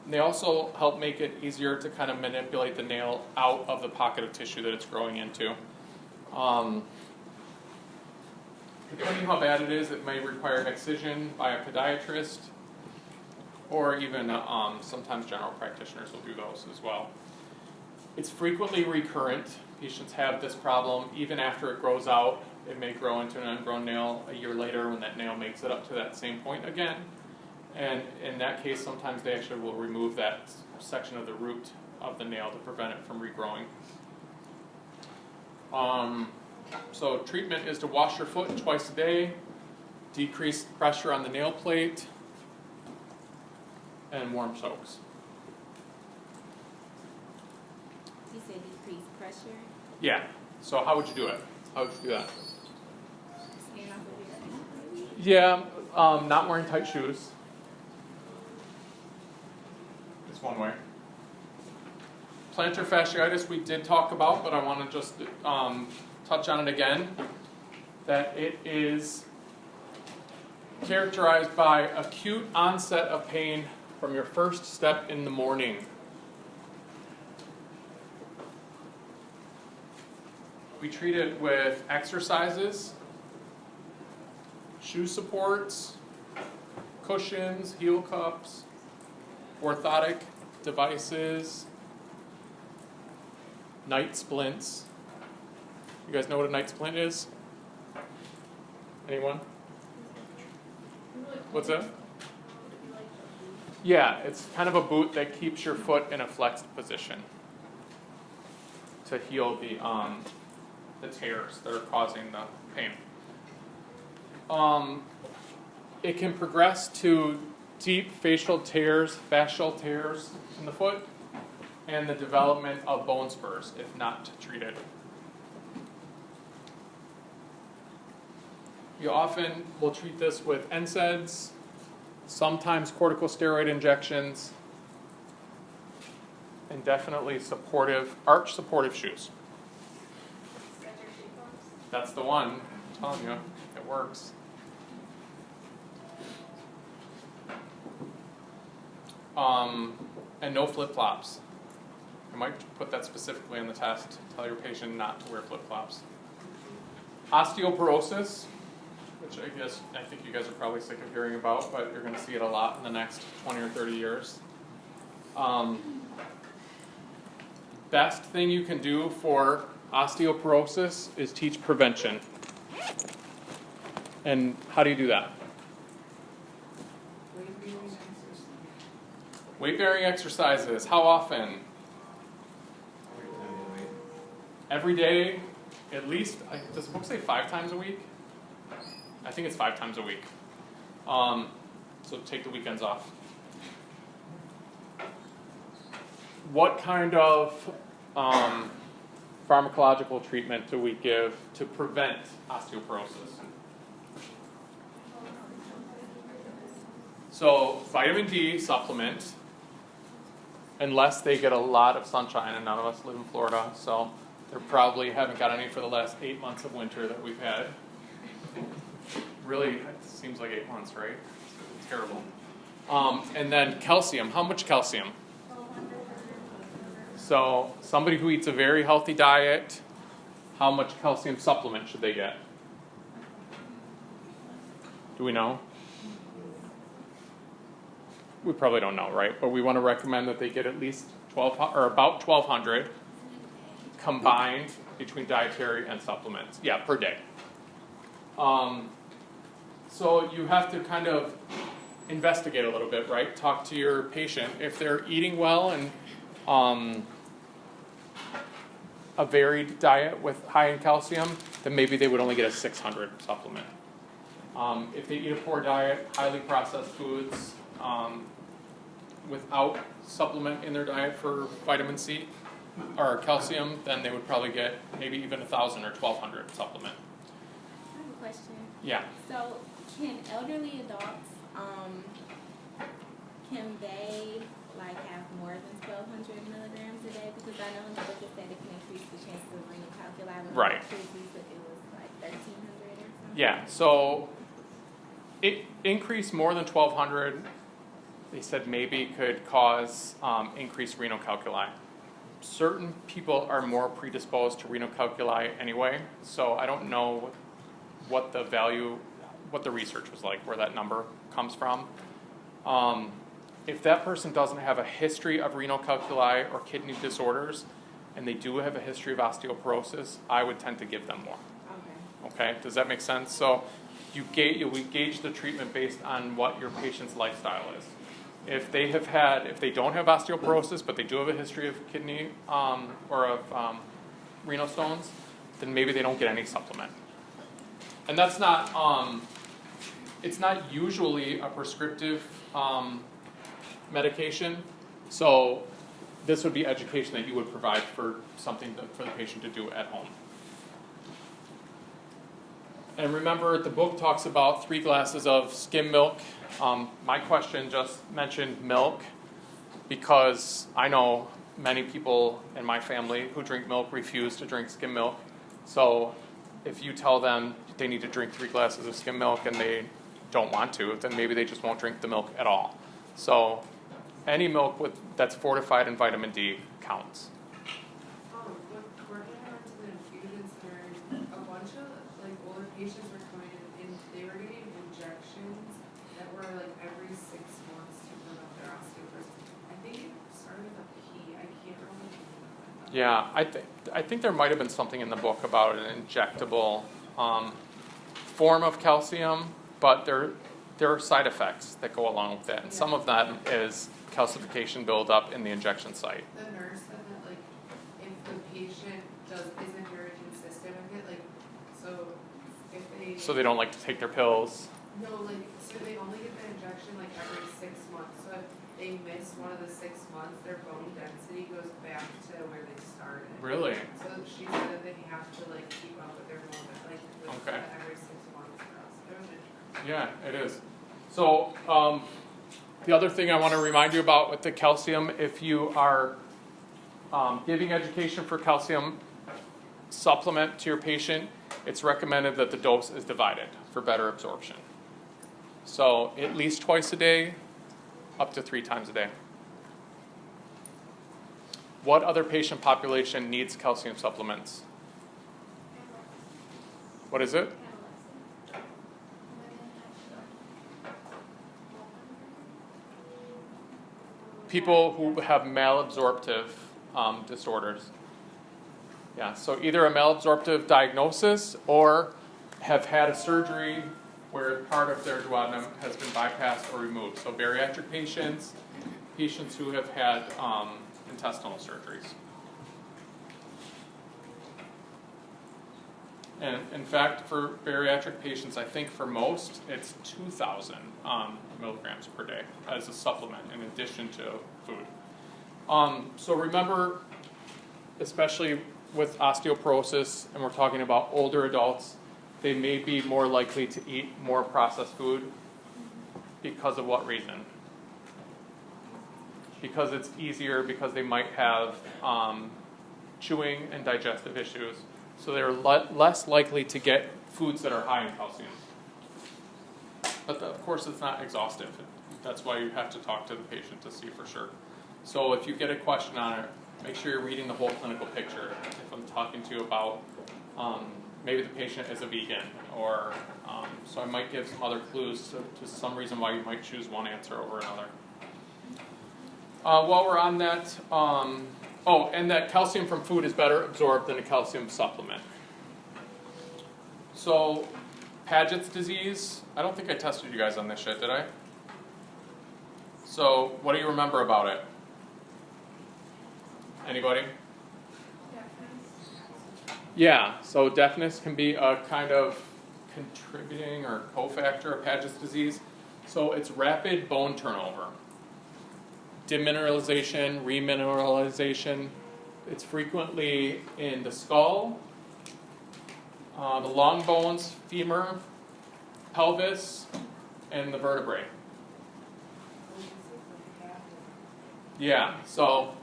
And they also help make it easier to kind of manipulate the nail out of the pocket of tissue that it's growing into. Depending how bad it is, it may require excision by a podiatrist, or even sometimes general practitioners will do those as well. It's frequently recurrent. Patients have this problem even after it grows out. It may grow into an ungrown nail a year later when that nail makes it up to that same point again. And in that case, sometimes they actually will remove that section of the root of the nail to prevent it from regrowing. So treatment is to wash your foot twice a day, decrease pressure on the nail plate, and warm soaks. You said decrease pressure, Yeah. So how would you do it? How would you do that? stand off of your feet. Yeah, not wearing tight shoes. It's one way. Plantar fasciitis we did talk about, but I want to just touch on it again. That it is characterized by acute onset of pain from your first step in the morning. We treat it with exercises, shoe supports, cushions, heel cups, orthotic devices, night splints. You guys know what a night splint is? Anyone? What's that? Yeah, it's kind of a boot that keeps your foot in a flexed position to heal the tears that are causing the pain. It can progress to deep facial tears, fascial tears in the foot, and the development of bone spurs if not treated. You often will treat this with NSAIDs, sometimes corticosteroid injections, and definitely arch supportive shoes. That's the one. I'm telling you, it works. And no flip-flops. I might put that specifically in the test. Tell your patient not to wear flip-flops. Osteoporosis, which I think you guys are probably sick of hearing about, but you're going to see it a lot in the next 20 or 30 years. Best thing you can do for osteoporosis is teach prevention. And how do you do that? Weight-bearing exercises. How often? Every day, at least. Does the book say 5 times a week? I think it's 5 times a week. So take the weekends off. What kind of pharmacological treatment do we give to prevent osteoporosis? So vitamin D supplement, unless they get a lot of sunshine, and none of us live in Florida, so they probably haven't got any for the last 8 months of winter that we've had. Really, it seems like 8 months, right? It's terrible. And then calcium. How much calcium? So somebody who eats a very healthy diet, how much calcium supplement should they get? Do we know? We probably don't know, right? But we want to recommend that they get at least about 1,200 combined between dietary and supplements. Yeah, per day. So you have to kind of investigate a little bit, right? Talk to your patient. If they're eating well and a varied diet with high in calcium, then maybe they would only get a 600 supplement. If they eat a poor diet, highly processed foods, without supplement in their diet for vitamin C or calcium, then they would probably get maybe even 1,000 or 1,200 supplement. I have a question. Yeah. So, can elderly adults, can they have more than 1,200 milligrams a day? Because I know in the book it said it can increase the chances of renal calculi. Right. But it was 1,300 or something. Yeah. So it increased more than 1,200. They said maybe could cause increased renal calculi. Certain people are more predisposed to renal calculi anyway, so I don't know what the research was like, where that number comes from. If that person doesn't have a history of renal calculi or kidney disorders, and they do have a history of osteoporosis, I would tend to give them more. Okay, does that make sense? So we gauge the treatment based on what your patient's lifestyle is. If they don't have osteoporosis, but they do have a history of kidney or of renal stones, then maybe they don't get any supplement. And that's not, it's not usually a prescriptive medication, so this would be education that you would provide for something for the patient to do at home. And remember, the book talks about 3 glasses of skim milk. My question just mentioned milk because I know many people in my family who drink milk refuse to drink skim milk. So if you tell them they need to drink 3 glasses of skim milk and they don't want to, then maybe they just won't drink the milk at all. So any milk that's fortified in vitamin D counts. When working on to the infusion center, a bunch of like older patients were coming in and they were getting injections that were like every 6 months to prevent their osteoporosis. I think it started with a P. I can't remember. Yeah, I think there might have been something in the book about an injectable form of calcium, but there are side effects that go along with that, and some of that is calcification buildup in the injection site. The nurse said that like if the patient isn't very consistent with it, like So they don't like to take their pills. no, like so they only get the injection like every 6 months. So if they miss one of the 6 months, their bone density goes back to where they started. Really? So she said that they have to like keep up with their bone like with Okay. every 6 months or else. It was interesting. Yeah, it is. So the other thing I want to remind you about with the calcium, if you are giving education for calcium supplement to your patient, it's recommended that the dose is divided for better absorption. So at least twice a day, up to 3 times a day. What other patient population needs calcium supplements? What is it? People who have malabsorptive disorders. Yeah, so either a malabsorptive diagnosis or have had a surgery where part of their duodenum has been bypassed or removed. So bariatric patients, patients who have had intestinal surgeries. And in fact, for bariatric patients, I think for most, it's 2,000 milligrams per day as a supplement in addition to food. So remember, especially with osteoporosis, and we're talking about older adults, they may be more likely to eat more processed food. Because of what reason? Because it's easier, because they might have chewing and digestive issues. So they're less likely to get foods that are high in calcium. But of course, it's not exhaustive. That's why you have to talk to the patient to see for sure. So if you get a question on it, make sure you're reading the whole clinical picture. If I'm talking to you about maybe the patient is a vegan, or so I might give some other clues to some reason why you might choose one answer over another. While we're on that, and that calcium from food is better absorbed than a calcium supplement. So, Paget's disease, I don't think I tested you guys on this shit, did I? So, what do you remember about it? Anybody? Yeah, so deafness can be a kind of contributing or cofactor of Paget's disease. So it's rapid bone turnover. Demineralization, remineralization. It's frequently in the skull, the long bones, femur, pelvis, and the vertebrae. Yeah, so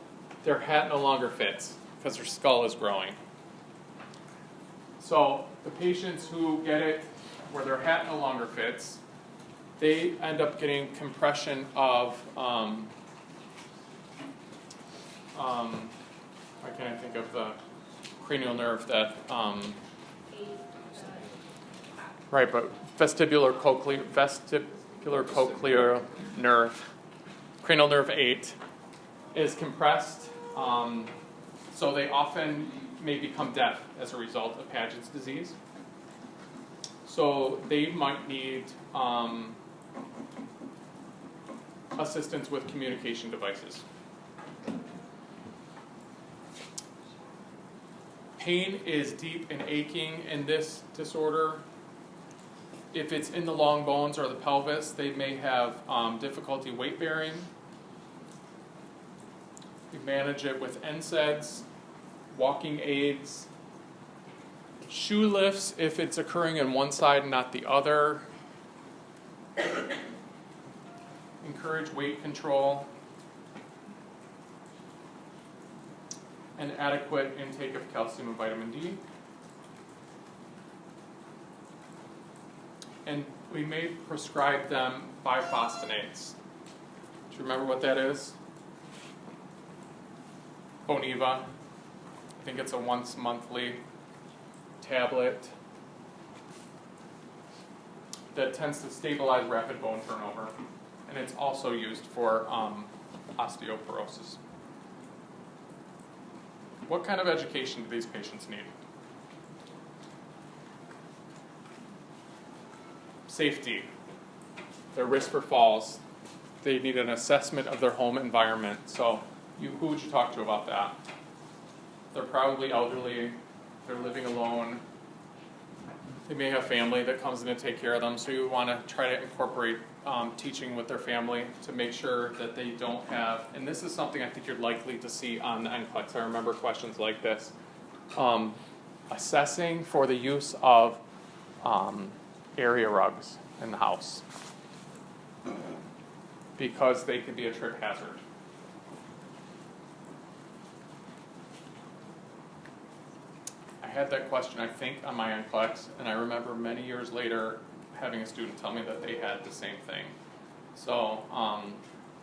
their hat no longer fits because their skull is growing. So the patients who get it where their hat no longer fits, they end up getting compression of, why can't I think of the cranial nerve that, right, but vestibular cochlear nerve, cranial nerve 8 is compressed, so they often may become deaf as a result of Paget's disease. So they might need assistance with communication devices. pain is deep and aching in this disorder. If it's in the long bones or the pelvis, they may have difficulty weight bearing. We manage it with NSAIDs, walking aids, shoe lifts if it's occurring in one side and not the other. Encourage weight control. And adequate intake of calcium and vitamin D. And we may prescribe them biphosphonates. Do you remember what that is? Boniva. I think it's a once monthly tablet that tends to stabilize rapid bone turnover. And it's also used for osteoporosis. What kind of education do these patients need? Safety, their risk for falls. They need an assessment of their home environment. So who would you talk to about that? They're probably elderly, they're living alone, they may have family that comes in to take care of them, so you want to try to incorporate teaching with their family to make sure that they don't have, and this is something I think you're likely to see on the NCLEX. I remember questions like this. Assessing for the use of area rugs in the house because they could be a trip hazard. I had that question, I think, on my NCLEX, and I remember many years later having a student tell me that they had the same thing. So,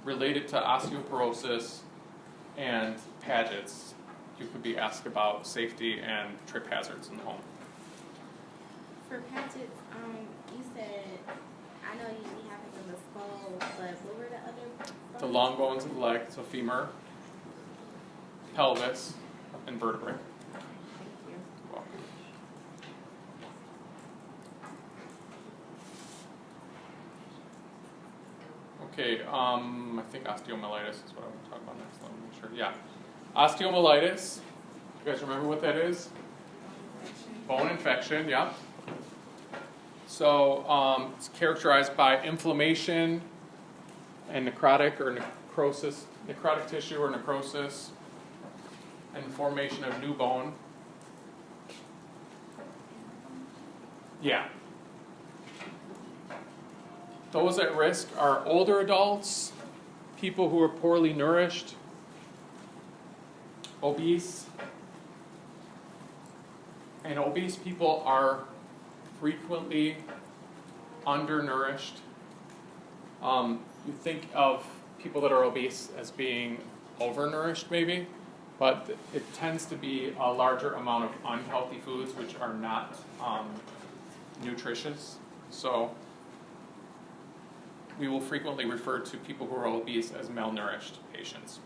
related to osteoporosis and Paget's, you could be asked about safety and trip hazards in the home. For Paget's, you said, I know it usually happens in the skull, but what were the other bones? The long bones of the leg, so femur, pelvis, and vertebrae. Thank you. Okay, I think osteomyelitis is what I'm going to talk about next. Let me make sure. Yeah. Osteomyelitis, you guys remember what that is? Bone infection, yeah. So it's characterized by inflammation and necrotic tissue or necrosis, and formation of new bone. Yeah. Those at risk are older adults, people who are poorly nourished, obese, and obese people are frequently undernourished. You think of people that are obese as being overnourished maybe, but it tends to be a larger amount of unhealthy foods which are not nutritious. So we will frequently refer to people who are obese as malnourished patients.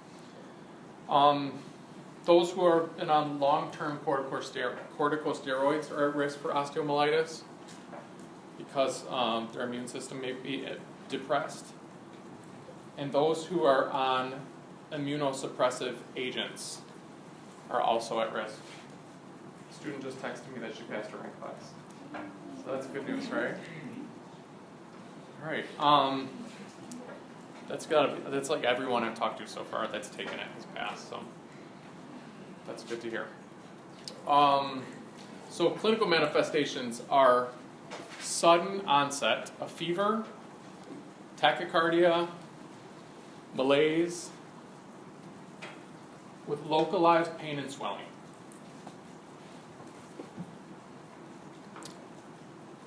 Those who are on long-term corticosteroids are at risk for osteomyelitis because their immune system may be depressed. And those who are on immunosuppressive agents are also at risk. A student just texted me that she passed her NCLEX. So that's good news, right? All right. That's like everyone I've talked to so far that's taken it has passed, so that's good to hear. So clinical manifestations are sudden onset of fever, tachycardia, malaise, with localized pain and swelling.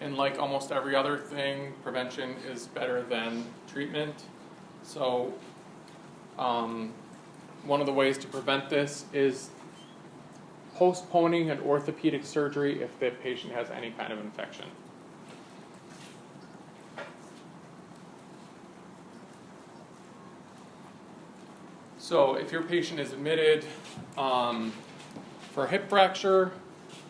And like almost every other thing, prevention is better than treatment. So one of the ways to prevent this is postponing an orthopedic surgery if the patient has any kind of infection. So if your patient is admitted for a hip fracture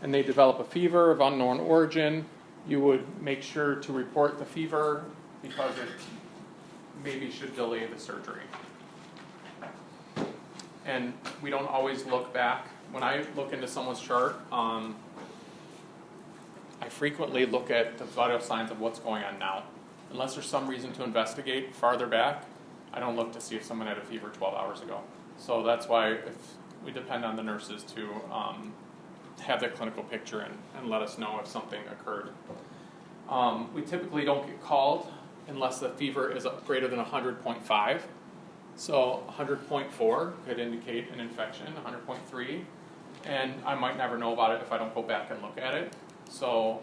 and they develop a fever of unknown origin, you would make sure to report the fever because it maybe should delay the surgery. and we don't always look back. When I look into someone's chart, I frequently look at the vital signs of what's going on now. Unless there's some reason to investigate farther back, I don't look to see if someone had a fever 12 hours ago. So that's why we depend on the nurses to have that clinical picture and let us know if something occurred. We typically don't get called unless the fever is greater than 100.5. So 100.4 could indicate an infection, 100.3, and I might never know about it if I don't go back and look at it. So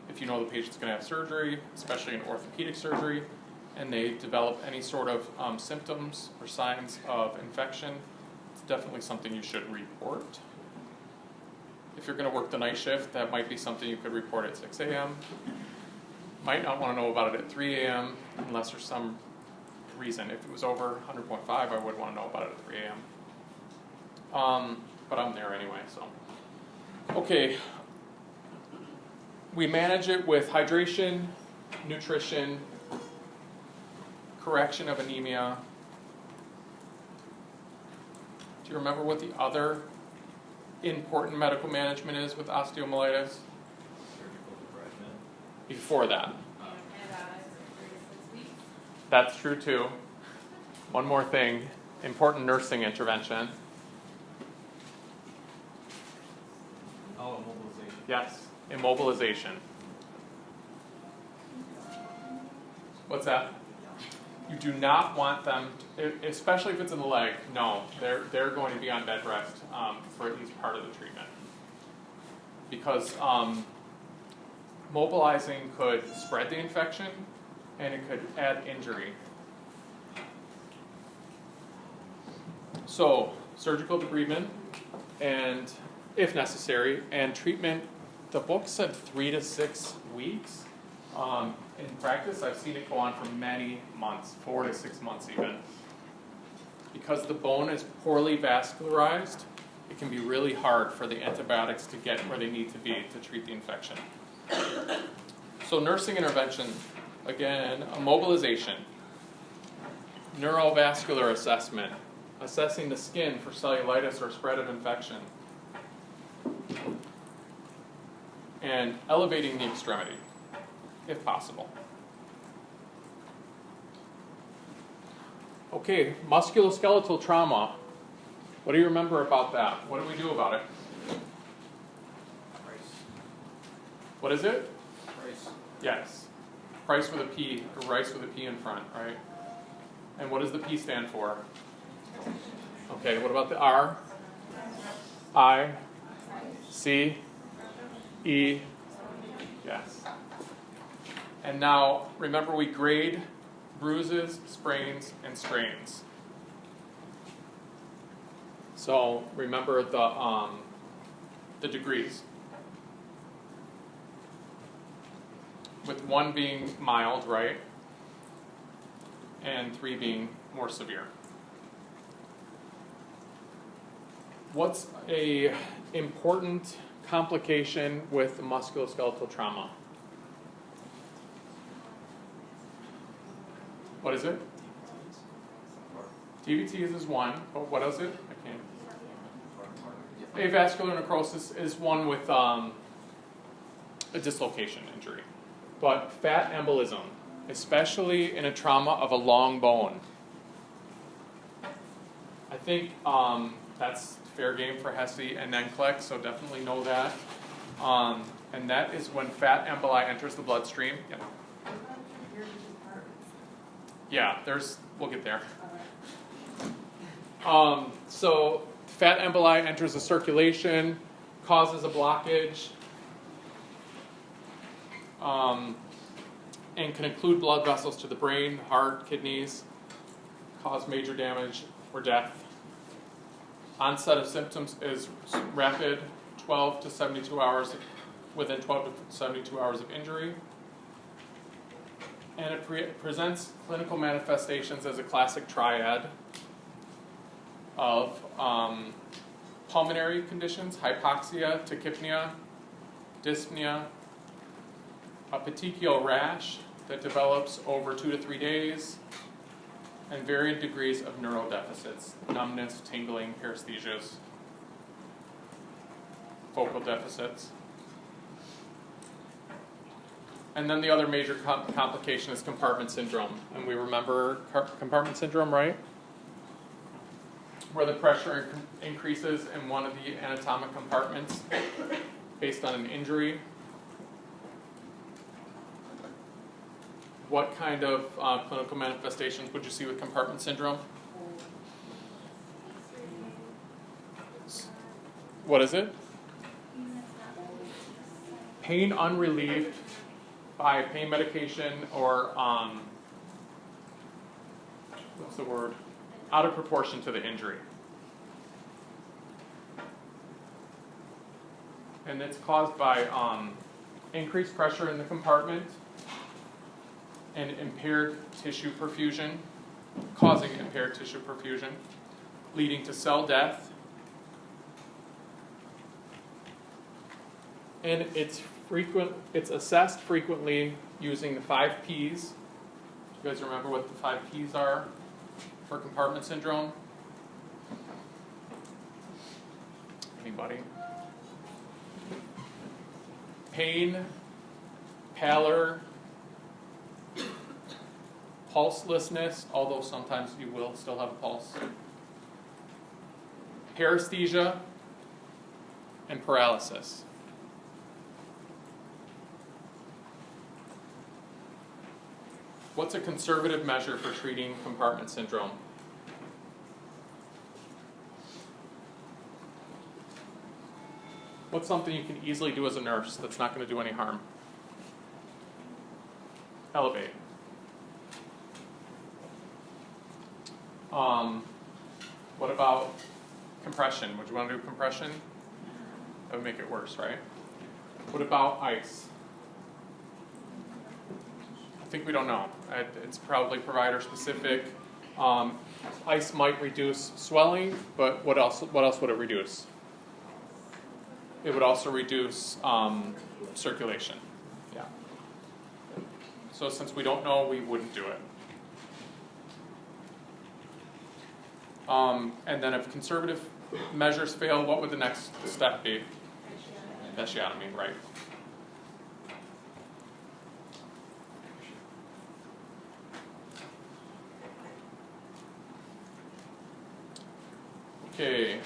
if you know the patient's going to have surgery, especially in orthopedic surgery, and they develop any sort of symptoms or signs of infection, it's definitely something you should report. If you're going to work the night shift, that might be something you could report at 6 a.m. Might not want to know about it at 3 a.m. unless there's some reason. If it was over 100.5, I would want to know about it at 3 a.m. But I'm there anyway, so. Okay. We manage it with hydration, nutrition, correction of anemia. Do you remember what the other important medical management is with osteomyelitis? Surgical debridement. Before that. Antibiotics for 3 to 6 weeks. That's true too. One more thing, important nursing intervention. Oh, immobilization. Yes, immobilization. What's that? You do not want them, especially if it's in the leg, no, they're going to be on bed rest for at least part of the treatment. Because mobilizing could spread the infection and it could add injury. So, surgical debridement, and if necessary, and treatment, the book said 3 to 6 weeks. In practice, I've seen it go on for many months, 4 to 6 months even. Because the bone is poorly vascularized, it can be really hard for the antibiotics to get where they need to be to treat the infection. So nursing intervention, again, immobilization, neurovascular assessment, assessing the skin for cellulitis or spread of infection, and elevating the extremity, if possible. Okay, musculoskeletal trauma. What do you remember about that? What do we do about it? Price. What is it? Price. Yes. Price with a P, or rice with a P in front, right? And what does the P stand for? Okay, what about the R? I? C? E? Yes. And now, remember we grade bruises, sprains, and strains. So remember the degrees. With 1 being mild, right? And 3 being more severe. What's a important complication with musculoskeletal trauma? What is it? DVTs is one, but what is it? I can't. Avascular necrosis is one with a dislocation injury. But fat embolism, especially in a trauma of a long bone, I think that's fair game for HESI and NCLEX, so definitely know that. And that is when fat emboli enters the bloodstream. Yep. What about your departments? Yeah, we'll get there. So fat emboli enters the circulation, causes a blockage, and can include blood vessels to the brain, heart, kidneys, cause major damage or death. Onset of symptoms is rapid, 12 to 72 hours, within 12 to 72 hours of injury. And it presents clinical manifestations as a classic triad of pulmonary conditions, hypoxia, tachypnea, dyspnea, a petechial rash that develops over 2 to 3 days, and varying degrees of neurodeficits, numbness, tingling, paresthesias, focal deficits. And then the other major complication is compartment syndrome. And we remember compartment syndrome, right? Where the pressure increases in one of the anatomic compartments based on an injury. What kind of clinical manifestations would you see with compartment syndrome? What is it? Pain unrelieved by pain medication or, what's the word? Out of proportion to the injury. And it's caused by increased pressure in the compartment and impaired tissue perfusion, causing impaired tissue perfusion, leading to cell death. And it's assessed frequently using the 5 Ps. You guys remember what the 5 Ps are for compartment syndrome? Anybody? Pain, pallor, pulselessness, although sometimes you will still have a pulse, paresthesia, and paralysis. What's a conservative measure for treating compartment syndrome? What's something you can easily do as a nurse that's not going to do any harm? Elevate. What about compression? Would you want to do compression? That would make it worse, right? What about ice? I think we don't know. It's probably provider specific. Ice might reduce swelling, but what else would it reduce? It would also reduce circulation. Yeah. So since we don't know, we wouldn't do it. And then if conservative measures fail, what would the next step be? Fasciotomy, right. Okay,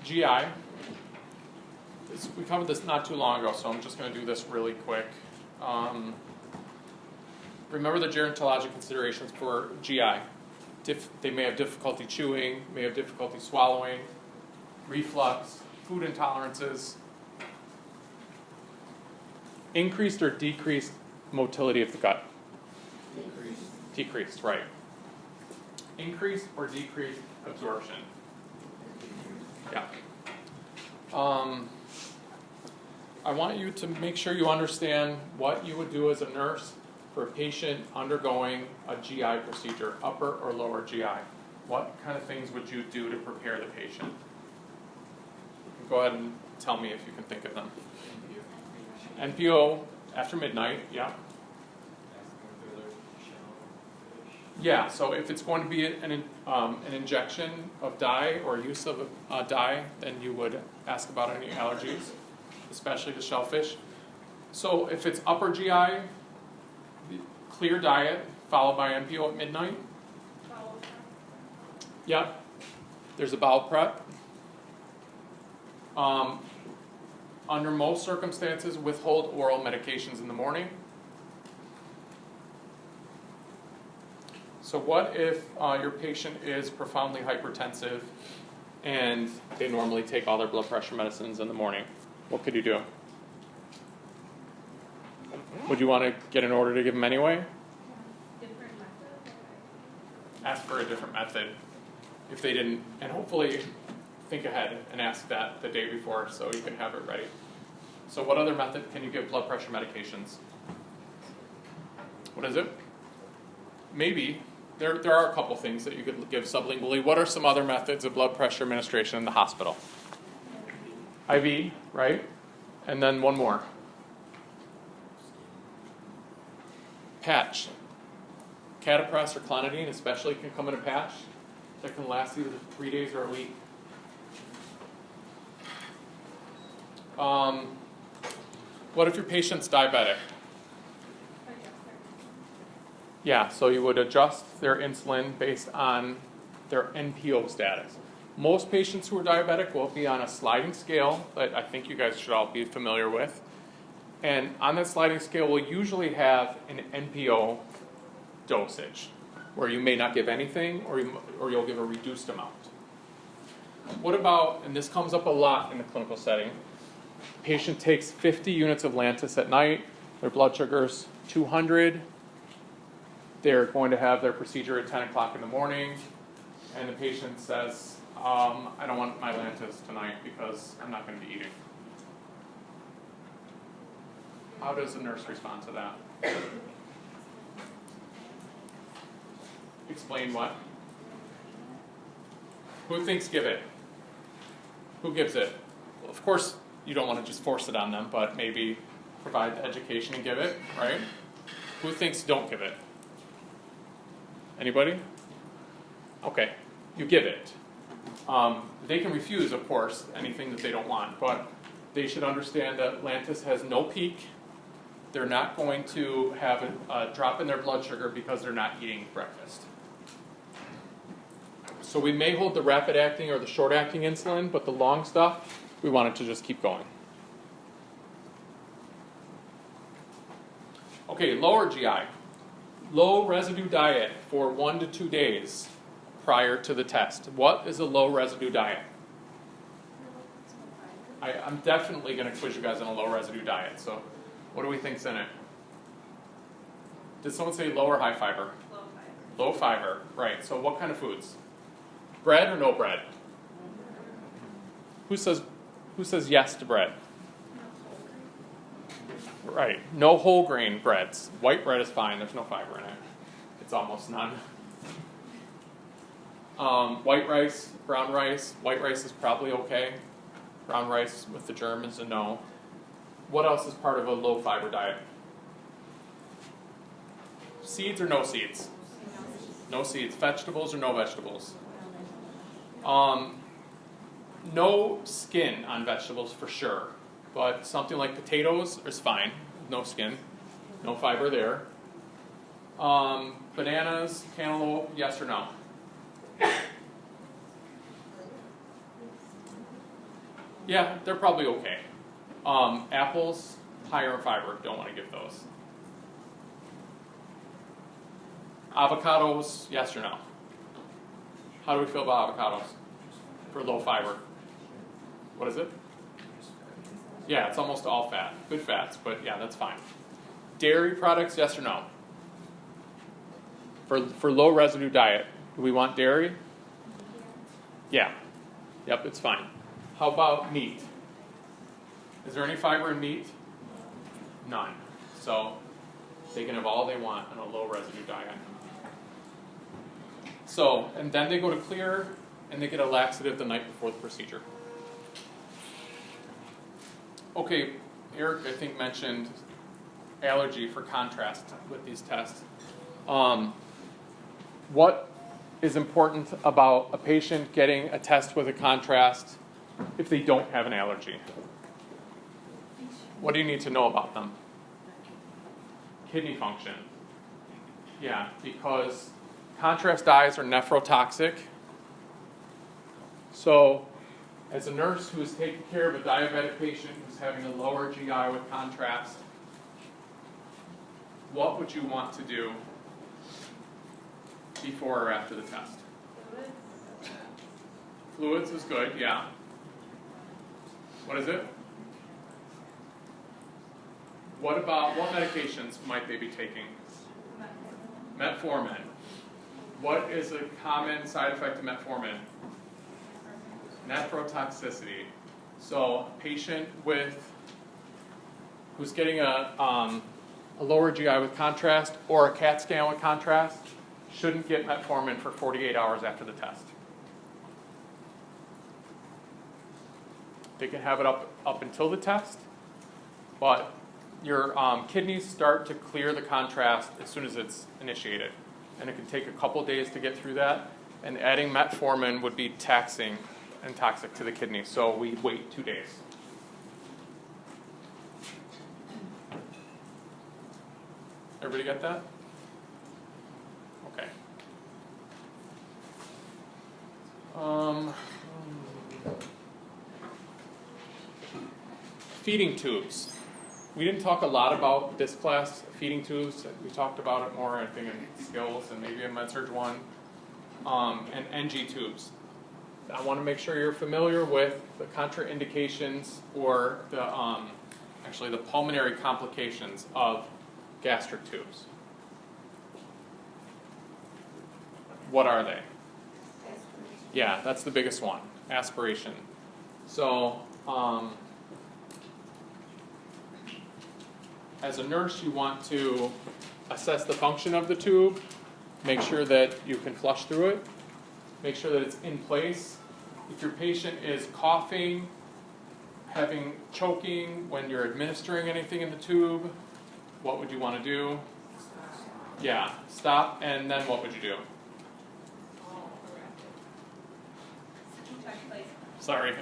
GI. We covered this not too long ago, so I'm just going to do this really quick. Remember the gerontologic considerations for GI. They may have difficulty chewing, may have difficulty swallowing, reflux, food intolerances, increased or decreased motility of the gut? Decreased, right. Increased or decreased absorption? Yeah. I want you to make sure you understand what you would do as a nurse for a patient undergoing a GI procedure, upper or lower GI. What kind of things would you do to prepare the patient? Go ahead and tell me if you can think of them. NPO after midnight, yeah. Yeah, so if it's going to be an injection of dye or use of a dye, then you would ask about any allergies, especially to shellfish. So if it's upper GI, clear diet followed by NPO at midnight. Yep. There's a bowel prep. Under most circumstances, withhold oral medications in the morning. So what if your patient is profoundly hypertensive and they normally take all their blood pressure medicines in the morning? What could you do? Would you want to get an order to give them anyway? Different method. Ask for a different method if they didn't, and hopefully think ahead and ask that the day before so you can have it ready. So what other method can you give blood pressure medications? What is it? Maybe. There are a couple things that you could give sublingually. What are some other methods of blood pressure administration in the hospital? IV, right? And then one more. Patch. Catapress or clonidine especially can come in a patch that can last either 3 days or a week. What if your patient's diabetic? Yeah, so you would adjust their insulin based on their NPO status. Most patients who are diabetic will be on a sliding scale that I think you guys should all be familiar with. And on that sliding scale, we'll usually have an NPO dosage, where you may not give anything or you'll give a reduced amount. What about, and this comes up a lot in the clinical setting, patient takes 50 units of Lantus at night, their blood sugar's 200, they're going to have their procedure at 10 o'clock in the morning, and the patient says, I don't want my Lantus tonight because I'm not going to be eating. How does the nurse respond to that? Explain what? Who thinks give it? Who gives it? Well, of course, you don't want to just force it on them, but maybe provide the education and give it, right? Who thinks don't give it? Anybody? Okay, you give it. They can refuse, of course, anything that they don't want, but they should understand that Lantus has no peak. They're not going to have a drop in their blood sugar because they're not eating breakfast. So we may hold the rapid acting or the short acting insulin, but the long stuff, we want it to just keep going. Okay, lower GI. Low residue diet for 1 to 2 days prior to the test. What is a low residue diet? I'm definitely going to quiz you guys on a low residue diet. So what do we think's in it? Did someone say low or high fiber? Low fiber. Low fiber, right. So what kind of foods? Bread or no bread? Who says yes to bread? Right. No whole grain breads. White bread is fine. There's no fiber in it. It's almost none. White rice, brown rice. White rice is probably okay. Brown rice with the germ is a no. What else is part of a low fiber diet? Seeds or no seeds? No seeds. Vegetables or no vegetables? No skin on vegetables for sure, but something like potatoes is fine. No skin, no fiber there. Bananas, cantaloupe, yes or no? Yeah, they're probably okay. Apples, higher in fiber, don't want to give those. Avocados, yes or no? How do we feel about avocados for low fiber? What is it? Yeah, it's almost all fat. Good fats, but yeah, that's fine. Dairy products, yes or no? For low residue diet, do we want dairy? Yeah. Yep, it's fine. How about meat? Is there any fiber in meat? None. So they can have all they want on a low residue diet. So, and then they go to clear and they get a laxative the night before the procedure. Okay, Eric, I think, mentioned allergy for contrast with these tests. What is important about a patient getting a test with a contrast if they don't have an allergy? What do you need to know about them? Kidney function. Yeah, because contrast dyes are nephrotoxic. So, as a nurse who is taking care of a diabetic patient who's having a lower GI with contrast, what would you want to do before or after the test? Fluids is good, yeah. What is it? What medications might they be taking? Metformin. What is a common side effect of metformin? Nephrotoxicity. So a patient who's getting a lower GI with contrast or a CAT scan with contrast shouldn't get metformin for 48 hours after the test. They can have it up until the test, but your kidneys start to clear the contrast as soon as it's initiated. And it can take a couple days to get through that. And adding metformin would be taxing and toxic to the kidney. So we wait 2 days. Everybody get that? Okay. Feeding tubes. We didn't talk a lot about this class, feeding tubes. We talked about it more, I think, in skills and maybe in MedSurg 1. And NG tubes. I want to make sure you're familiar with the contraindications or the actually the pulmonary complications of gastric tubes. What are they? Yeah, that's the biggest one, aspiration. So, as a nurse, you want to assess the function of the tube, make sure that you can flush through it, make sure that it's in place. If your patient is coughing, having choking when you're administering anything in the tube, what would you want to do? Yeah, stop, and then what would you do? Check placement. Sorry.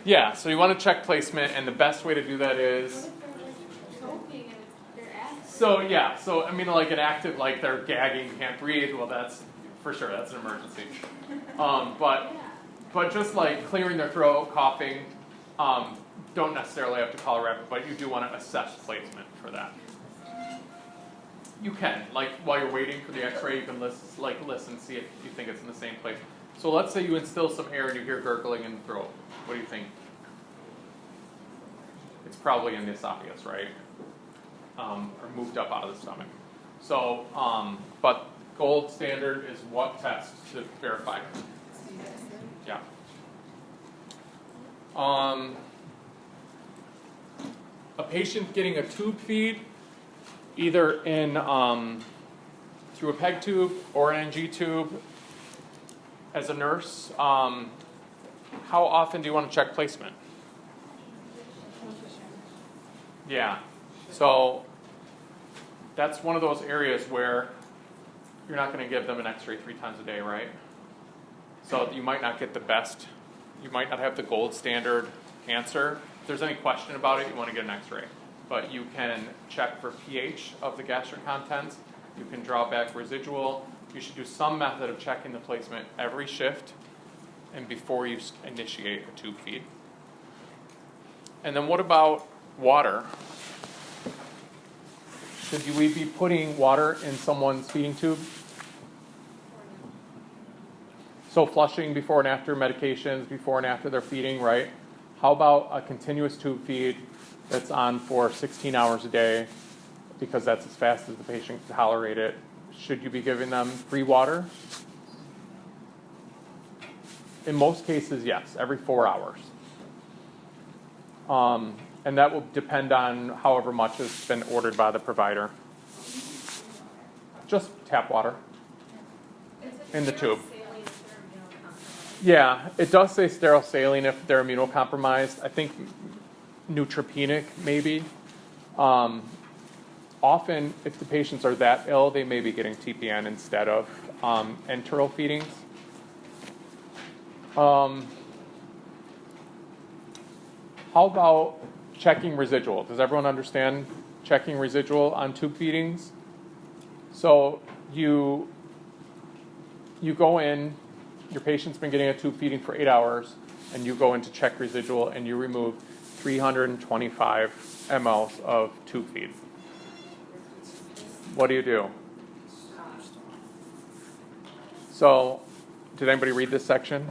Yeah, so you want to check placement, and the best way to do that is... Choking and they're active. So yeah, so I mean like an active, like they're gagging, can't breathe, well that's, for sure, that's an emergency. But just like clearing their throat, coughing, don't necessarily have to call a rapid, but you do want to assess placement for that. You can, like while you're waiting for the x-ray, you can listen, see if you think it's in the same place. So let's say you instill some air and you hear gurgling in the throat. What do you think? It's probably in the esophagus, right? Or moved up out of the stomach. So, but gold standard is what test to verify? Yeah. A patient getting a tube feed, either in through a PEG tube or an NG tube, as a nurse, how often do you want to check placement? Yeah. So that's one of those areas where you're not going to give them an x-ray 3 times a day, right? So you might not get the best, you might not have the gold standard answer. If there's any question about it, you want to get an x-ray. But you can check for pH of the gastric contents. You can draw back residual. You should do some method of checking the placement every shift and before you initiate a tube feed. And then what about water? Should we be putting water in someone's feeding tube? So flushing before and after medications, before and after they're feeding, right? How about a continuous tube feed that's on for 16 hours a day, because that's as fast as the patient can tolerate it? Should you be giving them free water? In most cases, yes, every 4 hours. And that will depend on however much has been ordered by the provider. Just tap water in the tube. Yeah, it does say sterile saline if they're immunocompromised. I think neutropenic maybe. Often, if the patients are that ill, they may be getting TPN instead of enteral feedings. How about checking residual? Does everyone understand checking residual on tube feedings? So you go in, your patient's been getting a tube feeding for 8 hours, and you go in to check residual, and you remove 325 mLs of tube feed. What do? So, did anybody read this section?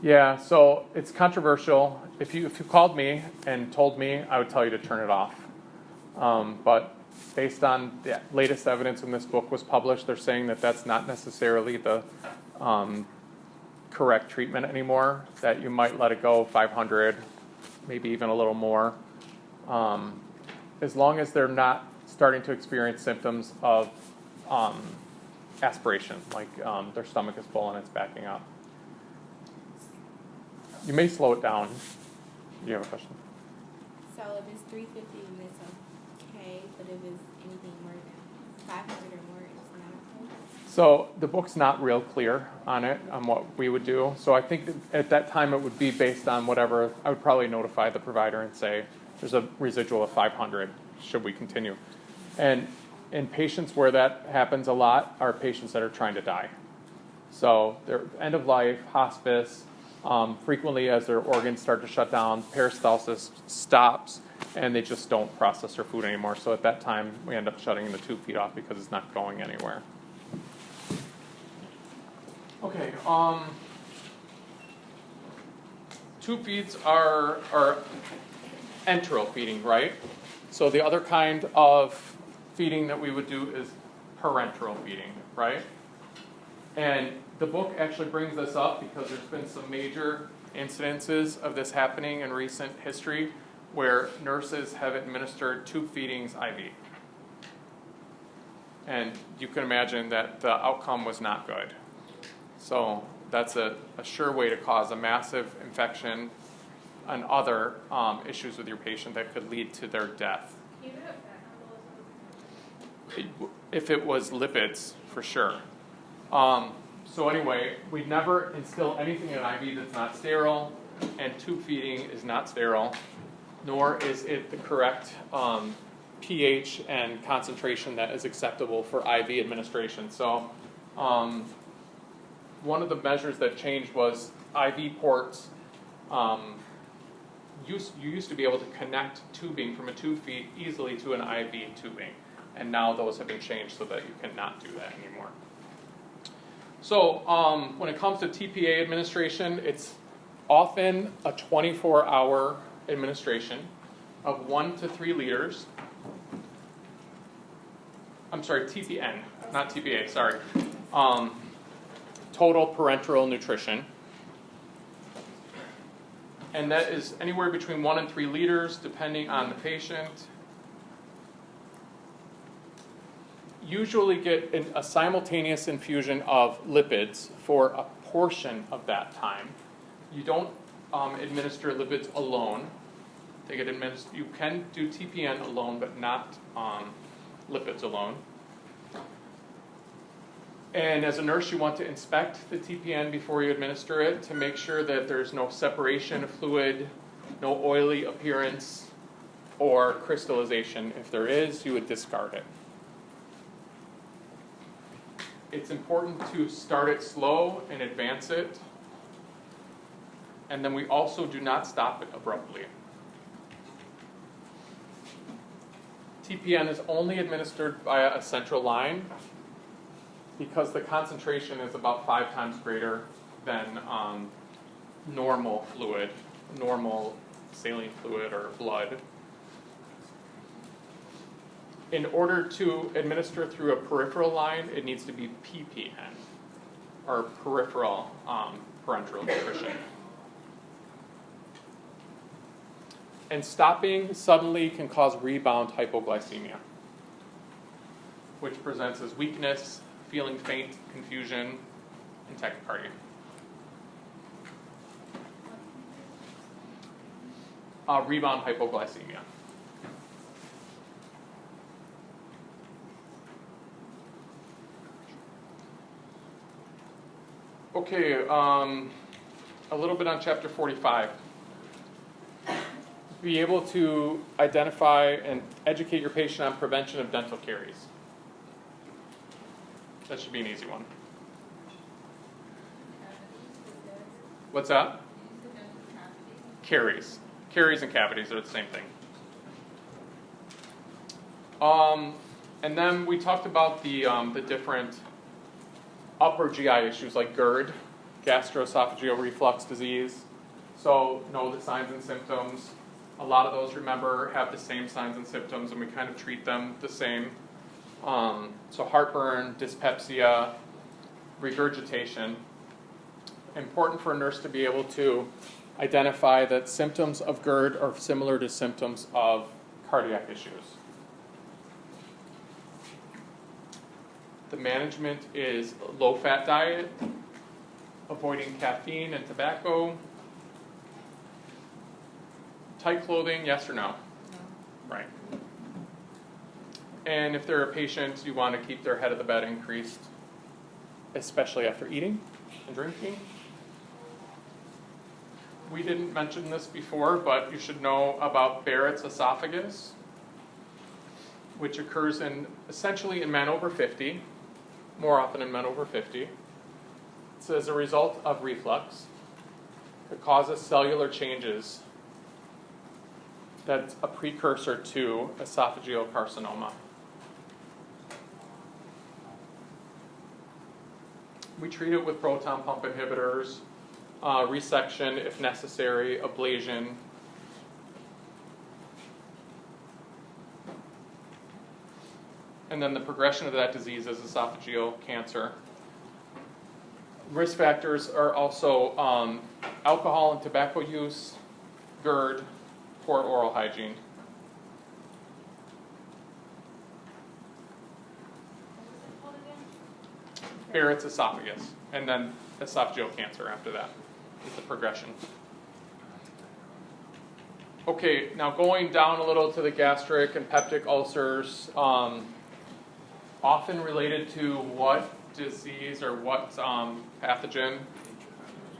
Yeah, so it's controversial. If you called me and told me, I would tell you to turn it off. But based on the latest evidence when this book was published, they're saying that that's not necessarily the correct treatment anymore, that you might let it go 500, maybe even a little more. As long as they're not starting to experience symptoms of aspiration, like their stomach is full and it's backing up. You may slow it down. Do you have a question? So if it's 350, then it's okay, but if it's anything more than 500 or more, it's not okay. So the book's not real clear on it, on what we would do. So I think that at that time it would be based on whatever, I would probably notify the provider and say, there's a residual of 500, should we continue? And in patients where that happens a lot are patients that are trying to die. So they're end of life, hospice, frequently as their organs start to shut down, peristalsis stops, and they just don't process their food anymore. So at that time, we end up shutting the tube feed off because it's not going anywhere. Okay, tube feeds are enteral feeding, right? So the other kind of feeding that we would do is parenteral feeding, right? And the book actually brings this up because there's been some major incidences of this happening in recent history where nurses have administered tube feedings IV. And you can imagine that the outcome was not good. So that's a sure way to cause a massive infection and other issues with your patient that could lead to their death. Even if fat embolism. If it was lipids, for sure. So anyway, we'd never instill anything in IV that's not sterile, and tube feeding is not sterile, nor is it the correct pH and concentration that is acceptable for IV administration. So one of the measures that changed was IV ports. You used to be able to connect tubing from a tube feed easily to an IV tubing, and now those have been changed so that you cannot do that anymore. So when it comes to TPA administration, it's often a 24-hour administration of 1 to 3 liters. I'm sorry, TPN, not TPA, sorry. Total parenteral nutrition. And that is anywhere between 1 and 3 liters, depending on the patient. Usually get a simultaneous infusion of lipids for a portion of that time. You don't administer lipids alone. They get administered. You can do TPN alone, but not lipids alone. And as a nurse, you want to inspect the TPN before you administer it to make sure that there's no separation of fluid, no oily appearance, or crystallization. If there is, you would discard it. It's important to start it slow and advance it. And then we also do not stop it abruptly. TPN is only administered via a central line because the concentration is about 5 times greater than normal fluid, normal saline fluid or blood. In order to administer through a peripheral line, it needs to be PPN, or peripheral parenteral nutrition. And stopping suddenly can cause rebound hypoglycemia, which presents as weakness, feeling faint, confusion, and tachycardia. Rebound hypoglycemia. Okay, a little bit on chapter 45. Be able to identify and educate your patient on prevention of dental caries. That should be an easy one. What's that? Caries. Caries and cavities are the same thing. And then we talked about the different upper GI issues like GERD, gastroesophageal reflux disease. So know the signs and symptoms. A lot of those, remember, have the same signs and symptoms, and we kind of treat them the same. So heartburn, dyspepsia, regurgitation. Important for a nurse to be able to identify that symptoms of GERD are similar to symptoms of cardiac issues. The management is low-fat diet, avoiding caffeine and tobacco, Tight clothing, yes or no? No. Right. And if they're a patient, you want to keep their head of the bed increased, especially after eating and drinking. We didn't mention this before, but you should know about Barrett's esophagus, which occurs essentially in men over 50, more often in men over 50. It's as a result of reflux. It causes cellular changes that's a precursor to esophageal carcinoma. We treat it with proton pump inhibitors, resection if necessary, ablation. And then the progression of that disease is esophageal cancer. Risk factors are also alcohol and tobacco use, GERD, poor oral hygiene. What was it called again? Barrett's esophagus, and then esophageal cancer after that is the progression. Okay, now going down a little to the gastric and peptic ulcers, often related to what disease or what pathogen?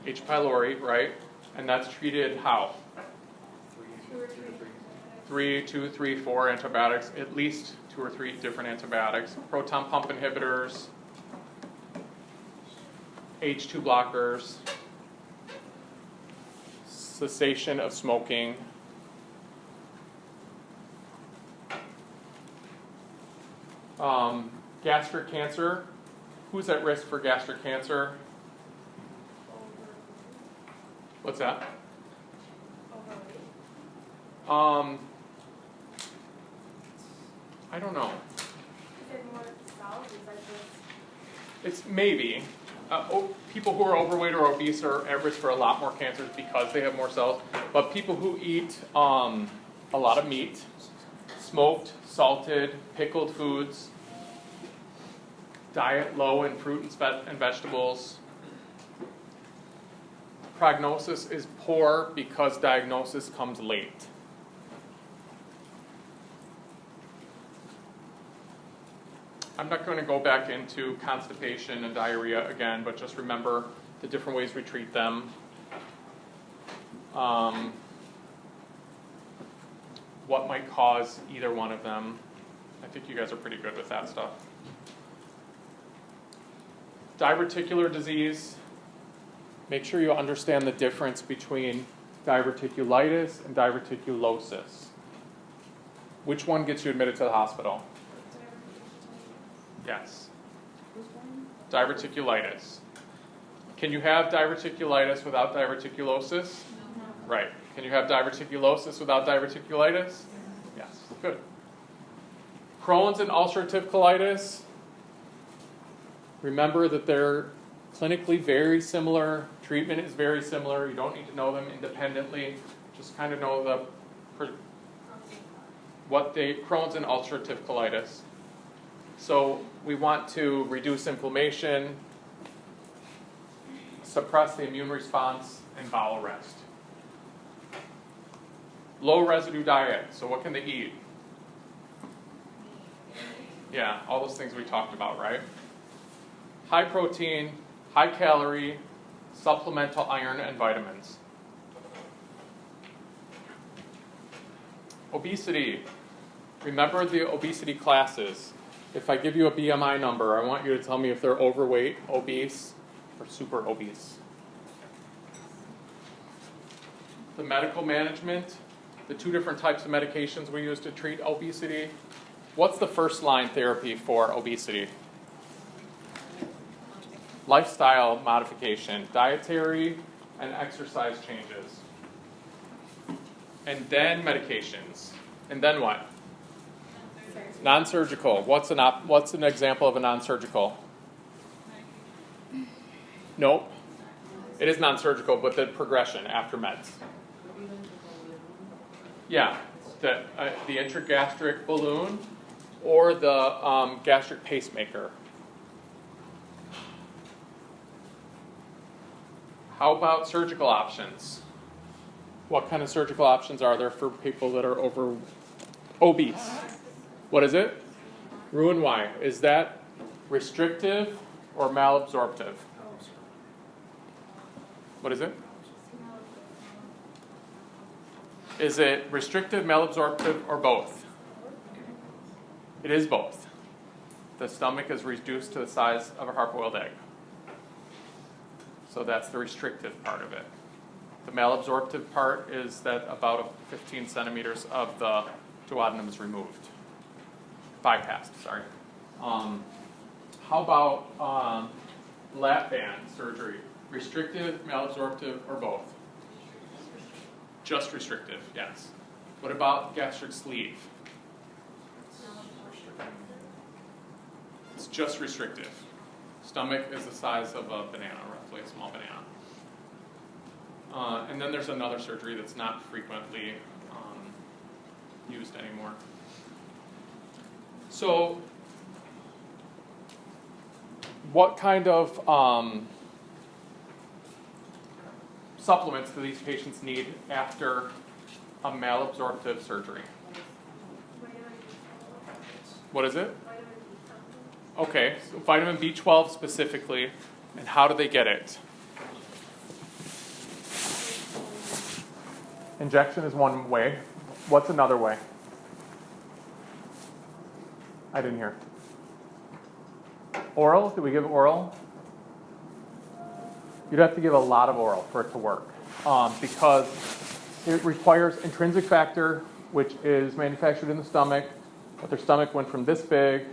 H. pylori, right? And that's treated how? 2, 3, 4 antibiotics, at least 2 or 3 different antibiotics. Proton pump inhibitors, H2 blockers, cessation of smoking. Gastric cancer. Who's at risk for gastric cancer? What's that? I don't know. Is it more salt? Is that just? It's maybe. People who are overweight or obese are at risk for a lot more cancers because they have more cells. But people who eat a lot of meat, smoked, salted, pickled foods, diet low in fruit and vegetables. Prognosis is poor because diagnosis comes late. I'm not going to go back into constipation and diarrhea again, but just remember the different ways we treat them. What might cause either one of them. I think you guys are pretty good with that stuff. Diverticular disease. Make sure you understand the difference between diverticulitis and diverticulosis. Which one gets you admitted to the hospital? Yes. Diverticulitis. Can you have diverticulitis without diverticulosis? No. Right. Can you have diverticulosis without diverticulitis? Yes. Good. Crohn's and ulcerative colitis. Remember that they're clinically very similar. Treatment is very similar. You don't need to know them independently. Just kind of know Crohn's and ulcerative colitis. So we want to reduce inflammation, suppress the immune response, and bowel rest. Low residue diet. So what can they eat? Yeah, all those things we talked about, right? High protein, high calorie, supplemental iron and vitamins. Obesity. Remember the obesity classes. If I give you a BMI number, I want you to tell me if they're overweight, obese, or super obese. The medical management, the 2 different types of medications we use to treat obesity. What's the first line therapy for obesity? Lifestyle modification, dietary and exercise changes. And then medications. And then what? Non-surgical. What's an example of a non-surgical? Nope. It is non-surgical, but the progression after meds. Yeah, the intragastric balloon or the gastric pacemaker. How about surgical options? What kind of surgical options are there for people that are obese? What is it? Roux-en-Y. Is that restrictive or malabsorptive? What is it? Is it restrictive, malabsorptive, or both? It is both. The stomach is reduced to the size of a hard-boiled egg. So that's the restrictive part of it. The malabsorptive part is that about 15 centimeters of the duodenum is removed. Bypassed, sorry. How about lap band surgery? Restrictive, malabsorptive, or both? Just restrictive, yes. What about gastric sleeve? It's just restrictive. Stomach is the size of a banana, roughly a small banana. And then there's another surgery that's not frequently used anymore. So, what kind of supplements do these patients need after a malabsorptive surgery? What is it? Okay, so vitamin B12 specifically, and how do they get it? Injection is one way. What's another way? I didn't hear. Oral? Do we give oral? You'd have to give a lot of oral for it to work because it requires intrinsic factor, which is manufactured in the stomach, but their stomach went from this big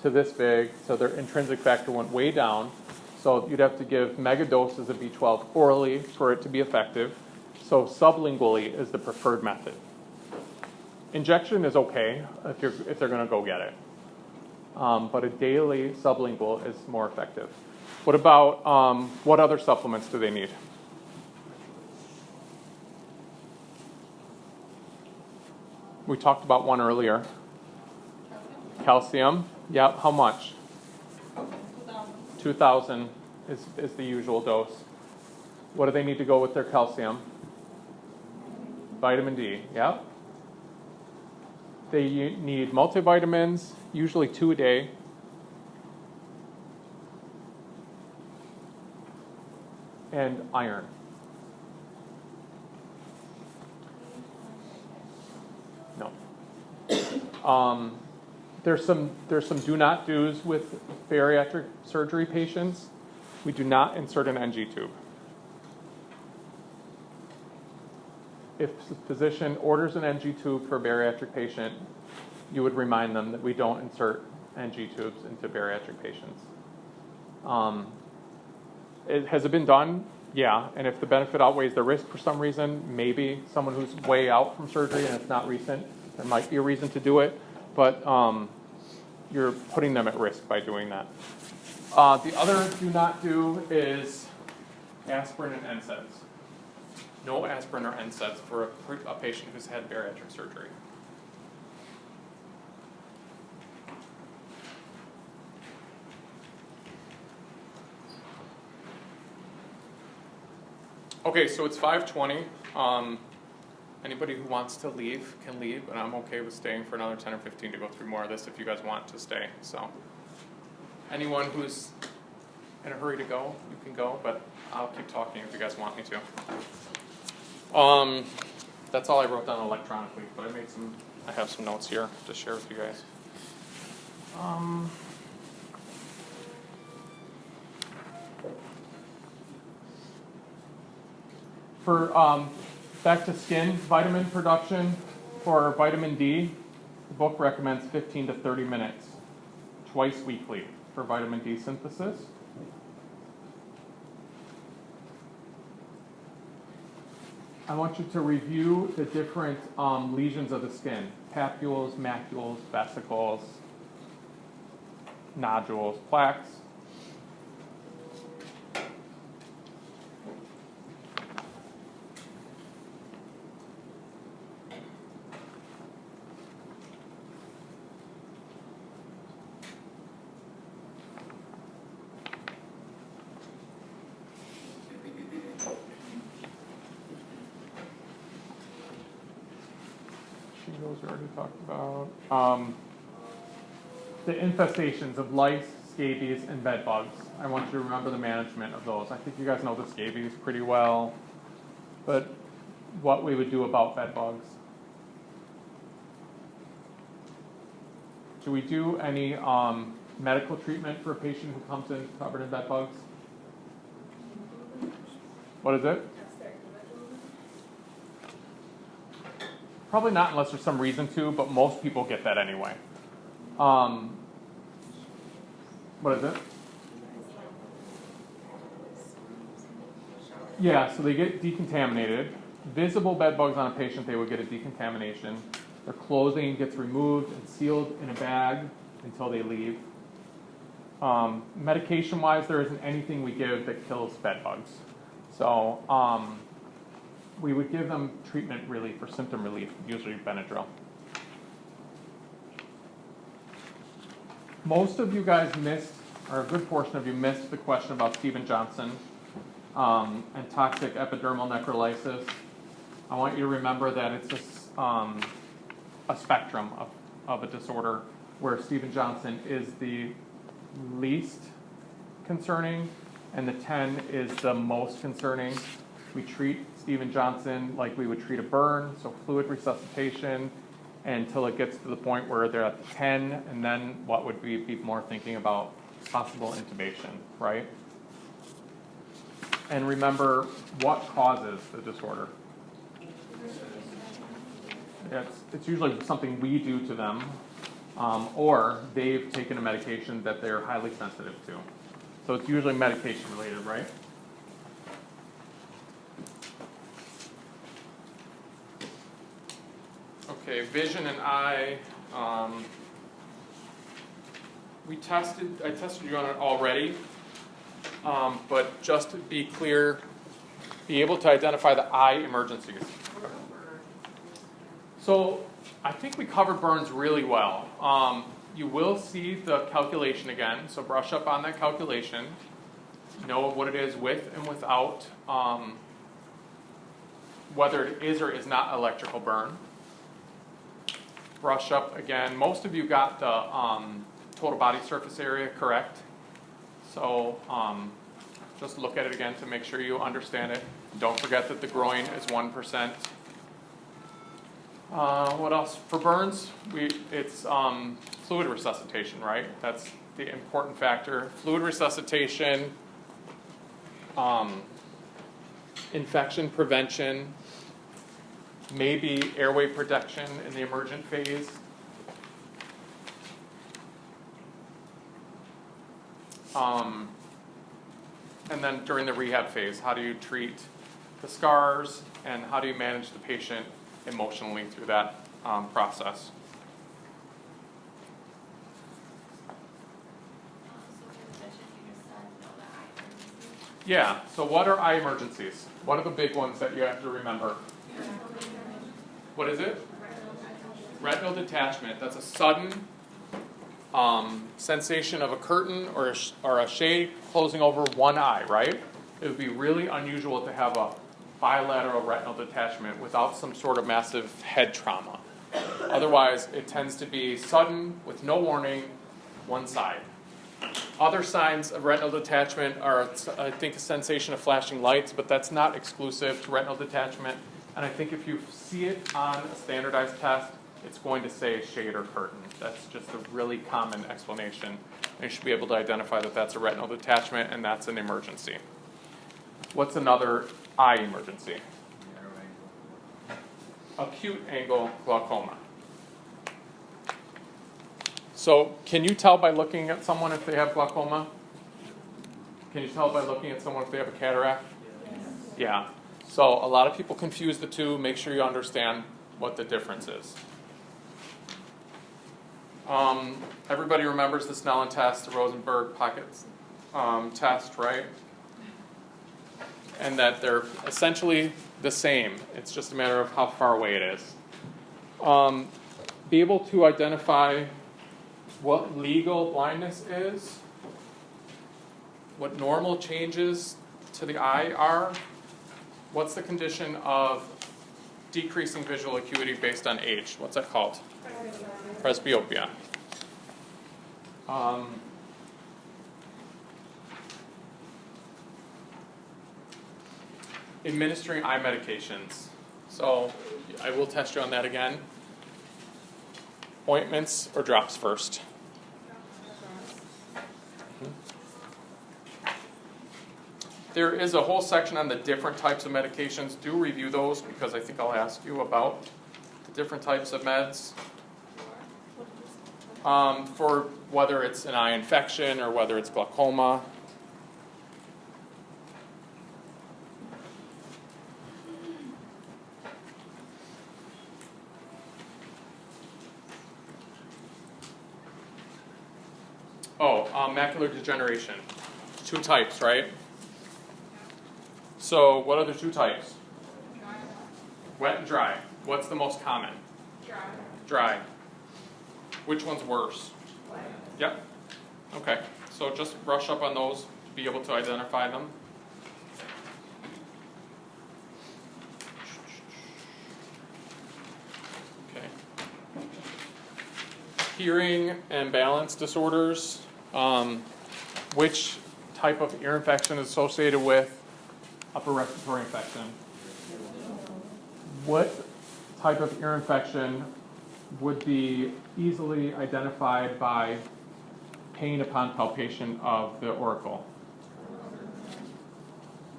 to this big, so their intrinsic factor went way down. So you'd have to give mega doses of B12 orally for it to be effective. So sublingually is the preferred method. Injection is okay if they're going to go get it. But a daily sublingual is more effective. What about, what other supplements do they need? We talked about one earlier. Calcium. Yeah, how much? 2,000 is the usual dose. What do they need to go with their calcium? Vitamin D, yeah. They need multivitamins, usually 2 a day. And iron. No. There's some do not do's with bariatric surgery patients. We do not insert an NG tube. If the physician orders an NG tube for a bariatric patient, you would remind them that we don't insert NG tubes into bariatric patients. Has it been done? Yeah, and if the benefit outweighs the risk for some reason, maybe someone who's way out from surgery and it's not recent, there might be a reason to do it, but you're putting them at risk by doing that. The other do not do is aspirin and NSAIDs. No aspirin or NSAIDs for a patient who's had bariatric surgery. Okay, so it's 5:20. Anybody who wants to leave can leave, and I'm okay with staying for another 10 or 15 to go through more of this if you guys want to stay. So, anyone who's in a hurry to go, you can go, but I'll keep talking if you guys want me to. That's all I wrote down electronically, but I have some notes here to share with you guys. For back to skin, vitamin production for vitamin D, the book recommends 15 to 30 minutes twice weekly for vitamin D synthesis. I want you to review the different lesions of the skin: papules, macules, vesicles, nodules, plaques. those we already talked about. The infestations of lice, scabies, and bed bugs. I want you to remember the management of those. I think you guys know the scabies pretty well, but what we would do about bed bugs. Do we do any medical treatment for a patient who comes in covered in bed bugs? What is it? Probably not unless there's some reason to, but most people get that anyway. What is it? Yeah, so they get decontaminated. Visible bed bugs on a patient, they would get a decontamination. Their clothing gets removed and sealed in a bag until they leave. Medication-wise, there isn't anything we give that kills bed bugs. So we would give them treatment really for symptom relief, usually Benadryl. Most of you guys missed, or a good portion of you missed the question about Steven Johnson and toxic epidermal necrolysis. I want you to remember that it's a spectrum of a disorder where Steven Johnson is the least concerning and the 10 is the most concerning. We treat Steven Johnson like we would treat a burn, so fluid resuscitation until it gets to the point where they're at the 10, and then what would we be more thinking about? Possible intubation, right? And remember, what causes the disorder? It's usually something we do to them, or they've taken a medication that they're highly sensitive to. So it's usually medication related, right? Okay, vision and eye. I tested you on it already, but just to be clear, be able to identify the eye emergencies. So I think we covered burns really well. You will see the calculation again, so brush up on that calculation. Know what it is with and without, whether it is or is not electrical burn. Brush up again. Most of you got the total body surface area correct. So just look at it again to make sure you understand it. Don't forget that the groin is 1%. What else? For burns, it's fluid resuscitation, right? That's the important factor. Fluid resuscitation, infection prevention, maybe airway protection in the emergent phase. And then during the rehab phase, how do you treat the scars and how do you manage the patient emotionally through that process? Yeah, so what are eye emergencies? What are the big ones that you have to remember? What is it? Retinal detachment. That's a sudden sensation of a curtain or a shade closing over one eye, right? It would be really unusual to have a bilateral retinal detachment without some sort of massive head trauma. Otherwise, it tends to be sudden, with no warning, one side. Other signs of retinal detachment are, I think, a sensation of flashing lights, but that's not exclusive to retinal detachment. And I think if you see it on a standardized test, it's going to say shade or curtain. That's just a really common explanation. And you should be able to identify that that's a retinal detachment and that's an emergency. What's another eye emergency? Acute angle glaucoma. So can you tell by looking at someone if they have glaucoma? Can you tell by looking at someone if they have a cataract? Yes. Yeah. So a lot of people confuse the two. Make sure you understand what the difference is. Everybody remembers the Snellen test, the Rosenberg pocket test, right? And that they're essentially the same. It's just a matter of how far away it is. Be able to identify what legal blindness is, what normal changes to the eye are, what's the condition of decreasing visual acuity based on age. What's that called? Presbyopia. Administering eye medications. So I will test you on that again. Ointments or drops first? There is a whole section on the different types of medications. Do review those because I think I'll ask you about the different types of meds. For whether it's an eye infection or whether it's glaucoma. Macular degeneration. 2 types, right? So what are the 2 types? Wet and dry. What's the most common? Dry. Which one's worse? Yep. Okay. So just brush up on those to be able to identify them. Okay. Hearing and balance disorders. Which type of ear infection is associated with upper respiratory infection? What type of ear infection would be easily identified by pain upon palpation of the auricle?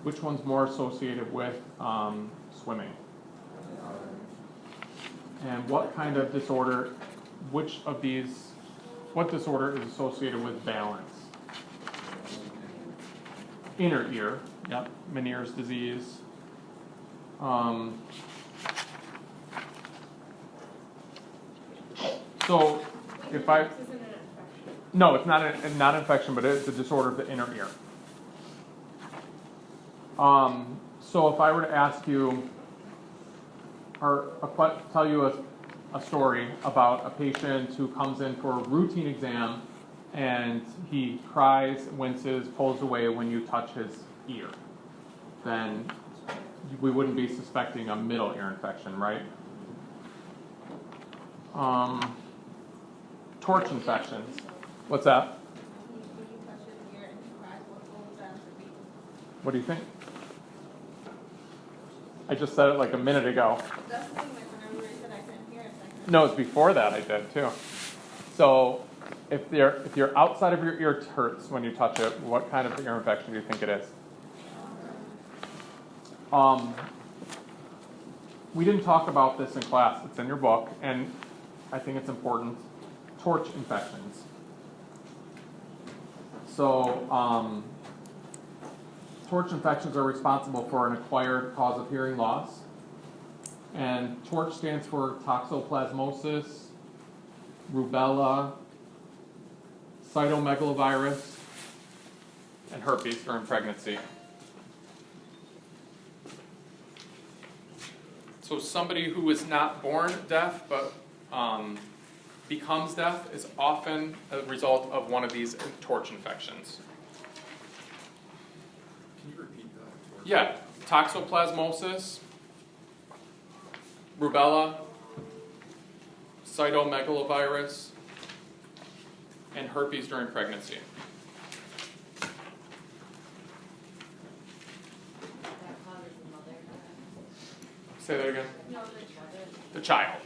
Which one's more associated with swimming? And what kind of disorder, what disorder is associated with balance? Inner ear, yep, Meniere's disease. So if I, no, it's not an infection, but it's a disorder of the inner ear. So if I were to ask you, or tell you a story about a patient who comes in for a routine exam and he cries, winces, pulls away when you touch his ear, then we wouldn't be suspecting a middle ear infection, right? Torch infections. What's that? What do you think? I just said it like a minute ago. That's the thing, like whenever I said I couldn't hear it, I No, it's before that I did too. So if your outside of your ear hurts when you touch it, what kind of ear infection do you think it is? We didn't talk about this in class. It's in your book, and I think it's important. Torch infections. So torch infections are responsible for an acquired cause of hearing loss. And torch stands for toxoplasmosis, rubella, cytomegalovirus, and herpes during pregnancy. So somebody who is not born deaf but becomes deaf is often a result of one of these torch infections. Can you repeat that? Yeah, toxoplasmosis, rubella, cytomegalovirus, and herpes during pregnancy. Say that again. The child.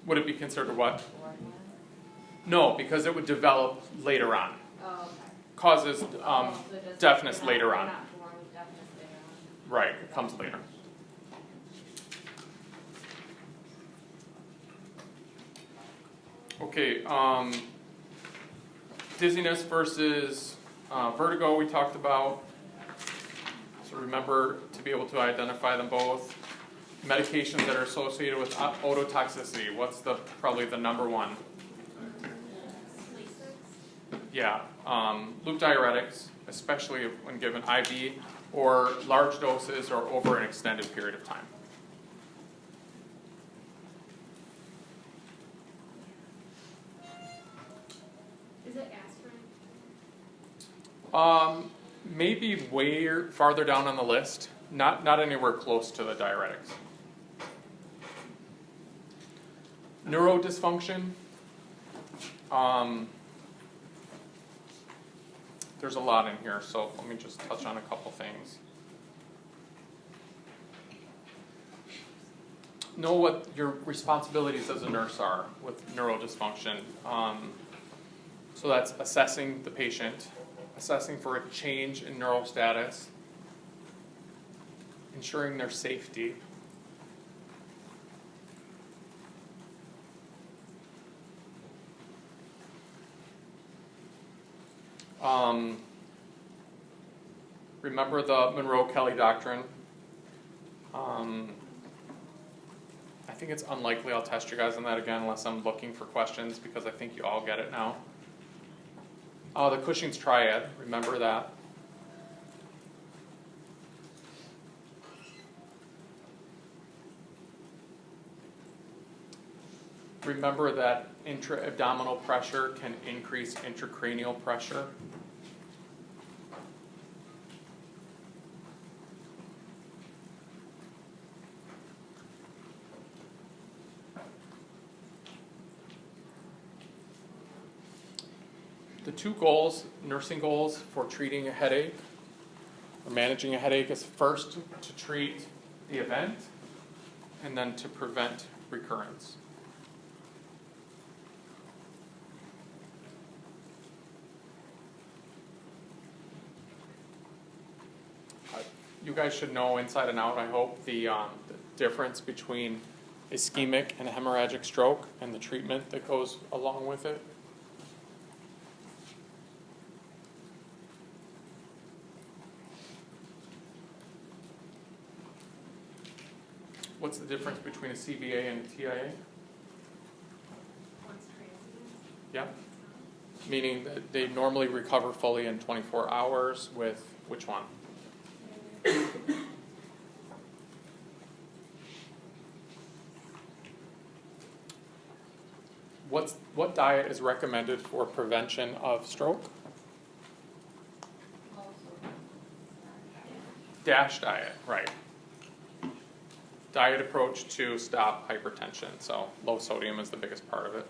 Would it be considered what? No, because it would develop later on. Causes deafness later on. Right, it comes later. Okay, dizziness versus vertigo we talked about. So remember to be able to identify them both. Medications that are associated with ototoxicity. What's probably the number one? Yeah, loop diuretics, especially when given IV or large doses or over an extended period of time. Is it aspirin? Maybe way farther down on the list. Not anywhere close to the diuretics. Neurodysfunction. There's a lot in here, so let me just touch on a couple things. Know what your responsibilities as a nurse are with neurodysfunction. So that's assessing the patient, assessing for a change in neural status, ensuring their safety. Remember the Monroe-Kelly doctrine. I think it's unlikely I'll test you guys on that again unless I'm looking for questions because I think you all get it now. The Cushing's triad, remember that. Remember that intra-abdominal pressure can increase intracranial pressure. The two goals, nursing goals for treating a headache or managing a headache is first to treat the event and then to prevent recurrence. You guys should know inside and out, I hope, the difference between ischemic and hemorrhagic stroke and the treatment that goes along with it. What's the difference between a CVA and a TIA? One's transient. Yeah. Meaning that they normally recover fully in 24 hours with which one? What diet is recommended for prevention of stroke? DASH diet, right. Diet approach to stop hypertension. So low sodium is the biggest part of it.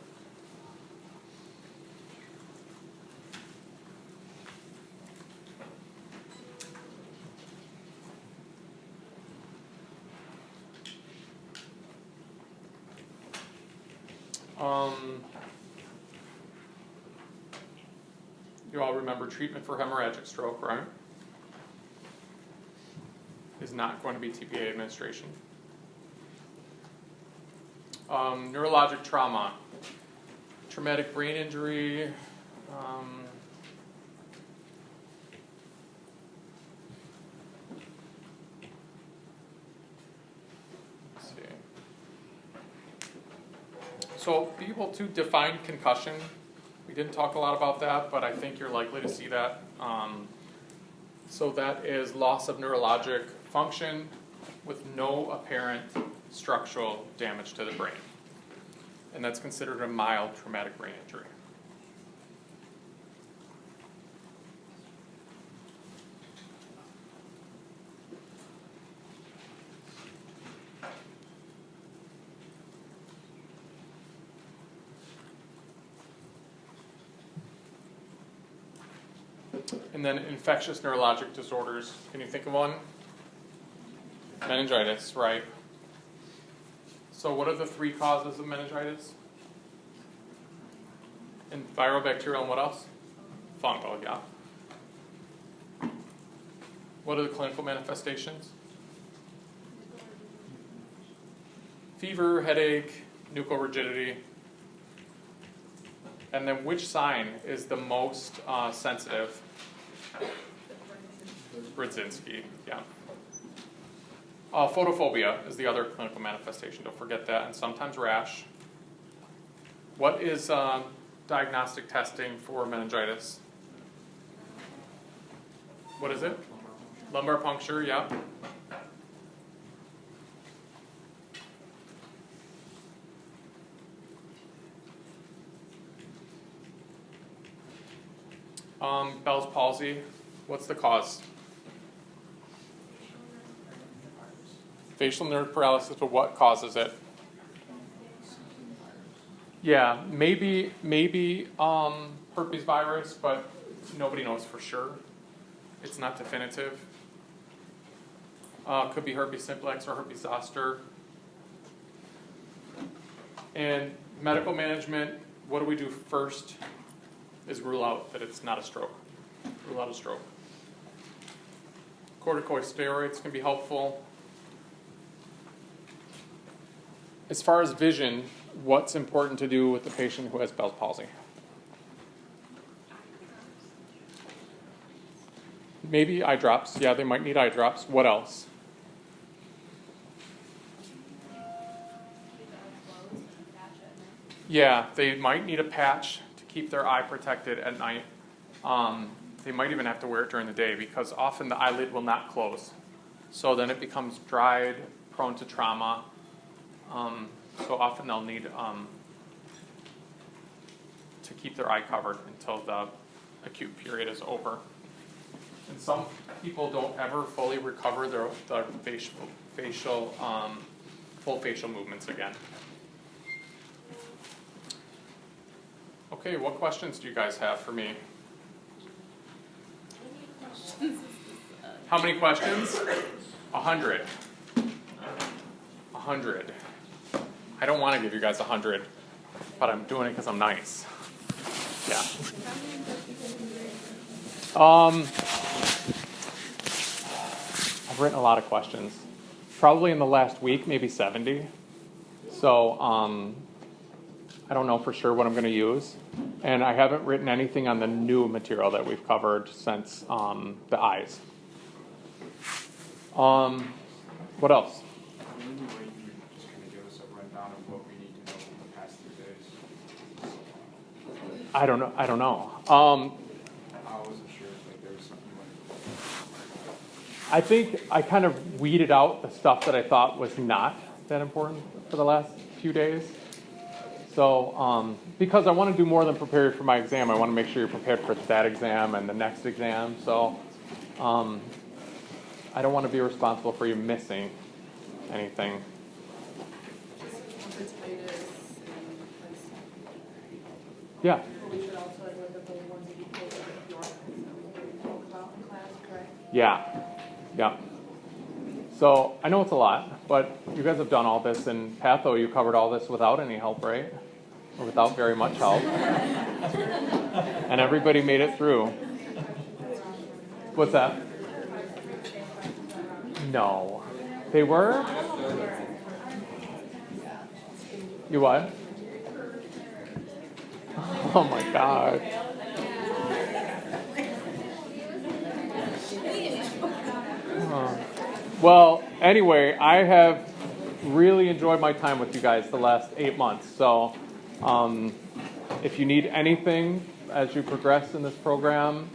You all remember treatment for hemorrhagic stroke, right? Is not going to be TPA administration. Neurologic trauma, traumatic brain injury, let's see. So be able to define concussion. We didn't talk a lot about that, but I think you're likely to see that. So that is loss of neurologic function with no apparent structural damage to the brain. And that's considered a mild traumatic brain injury. And then infectious neurologic disorders. Can you think of one? Meningitis, right? So what are the three causes of meningitis? And viral, bacterial, and what else? Fungal, yeah. What are the clinical manifestations? Fever, headache, nuchal rigidity. And then which sign is the most sensitive? Brudzinski, yeah. Photophobia is the other clinical manifestation. Don't forget that. And sometimes rash. What is diagnostic testing for meningitis? What is it? Lumbar puncture, yeah. Bell's palsy. What's the cause? Facial nerve paralysis, but what causes it? Yeah, maybe herpes virus, but nobody knows for sure. It's not definitive. Could be herpes simplex or herpes zoster. And medical management, what do we do first is rule out that it's not a stroke. Rule out a stroke. Corticosteroids can be helpful. As far as vision, what's important to do with the patient who has Bell's palsy? Maybe eye drops. Yeah, they might need eye drops. What else? Yeah, they might need a patch to keep their eye protected at night. They might even have to wear it during the day because often the eyelid will not close. So then it becomes dried, prone to trauma. So often they'll need to keep their eye covered until the acute period is over. And some people don't ever fully recover their full facial movements again. Okay, what questions do you guys have for me? How many questions? 100. 100. I don't want to give you guys 100, but I'm doing it because I'm nice. Yeah. I've written a lot of questions. Probably in the last week, maybe 70. So I don't know for sure what I'm going to use. And I haven't written anything on the new material that we've covered since the eyes. What else? Maybe you just kind of give us a rundown of what we need to know from the past 3 days. I don't know. I wasn't sure if there was something you wanted to. I think I kind of weeded out the stuff that I thought was not that important for the last few days. So, because I want to do more than prepare for my exam, I want to make sure you're prepared for that exam and the next exam. So, I don't want to be responsible for you missing anything. Hepatitis and Yeah. we should also like look at the ones that you pulled up with your that we talked about in class, correct? Yeah. Yeah. So I know it's a lot, but you guys have done all this in Patho. You covered all this without any help, right? Or without very much help. And everybody made it through. What's that? No. They were? You what? Oh my God. Well, anyway, I have really enjoyed my time with you guys the last 8 months. So if you need anything as you progress in this program,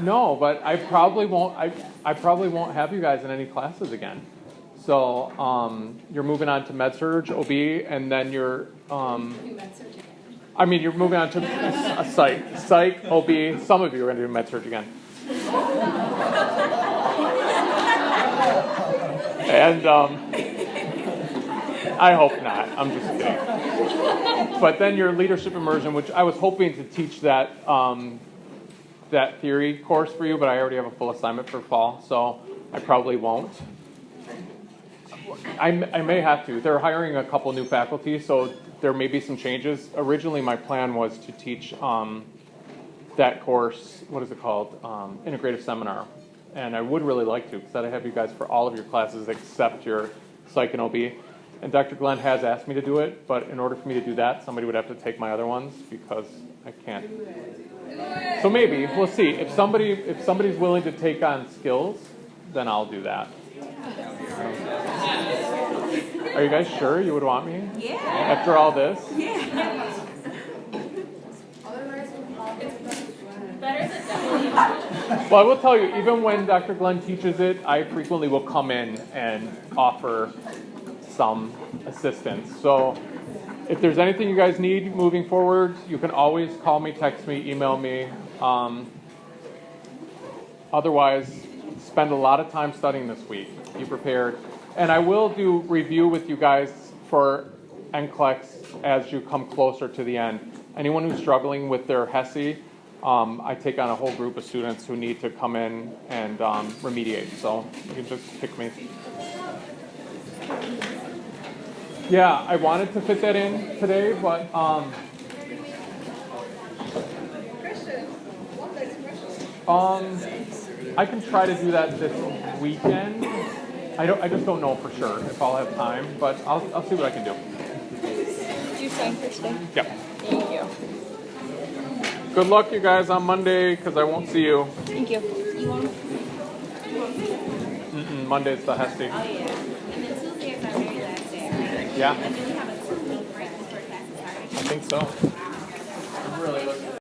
no, but I probably won't have you guys in any classes again. So you're moving on to med-surg, OB, and then you're you're moving on to a psych, OB. Some of you are going to do med-surg again. And I hope not. I'm just kidding. But then your leadership immersion, which I was hoping to teach that that theory course for you, but I already have a full assignment for fall, so I probably won't. I may have to. They're hiring a couple new faculty, so there may be some changes. Originally, my plan was to teach that course, what is it called? Integrative Seminar. And I would really like to, because I'd have you guys for all of your classes except your psych and OB. And Dr. Glenn has asked me to do it, but in order for me to do that, somebody would have to take my other ones, because I can't. So maybe, we'll see. If somebody's willing to take on skills, then I'll do that. Are you guys sure you would want me? Yeah. After all this? Yeah. Otherwise, Better than definitely. Well, I will tell you, even when Dr. Glenn teaches it, I frequently will come in and offer some assistance. So if there's anything you guys need moving forward, you can always call me, text me, email me. Otherwise, spend a lot of time studying this week. Be prepared. And I will do review with you guys for NCLEX as you come closer to the end. Anyone who's struggling with their HESI, I take on a whole group of students who need to come in and remediate. So you can just pick me. Yeah, I wanted to fit that in today, but I can try to do that this weekend. I just don't know for sure if I'll have time, but I'll see what I can do. Did you sign first thing? Yeah. Thank you. Good luck, you guys, on Monday, because I won't see you. Thank you. Monday's the HESI. Oh, yeah. And then Tuesday is our very last day, right? Yeah, And then we have a 2-week break before classes start. I think so. I'm really looking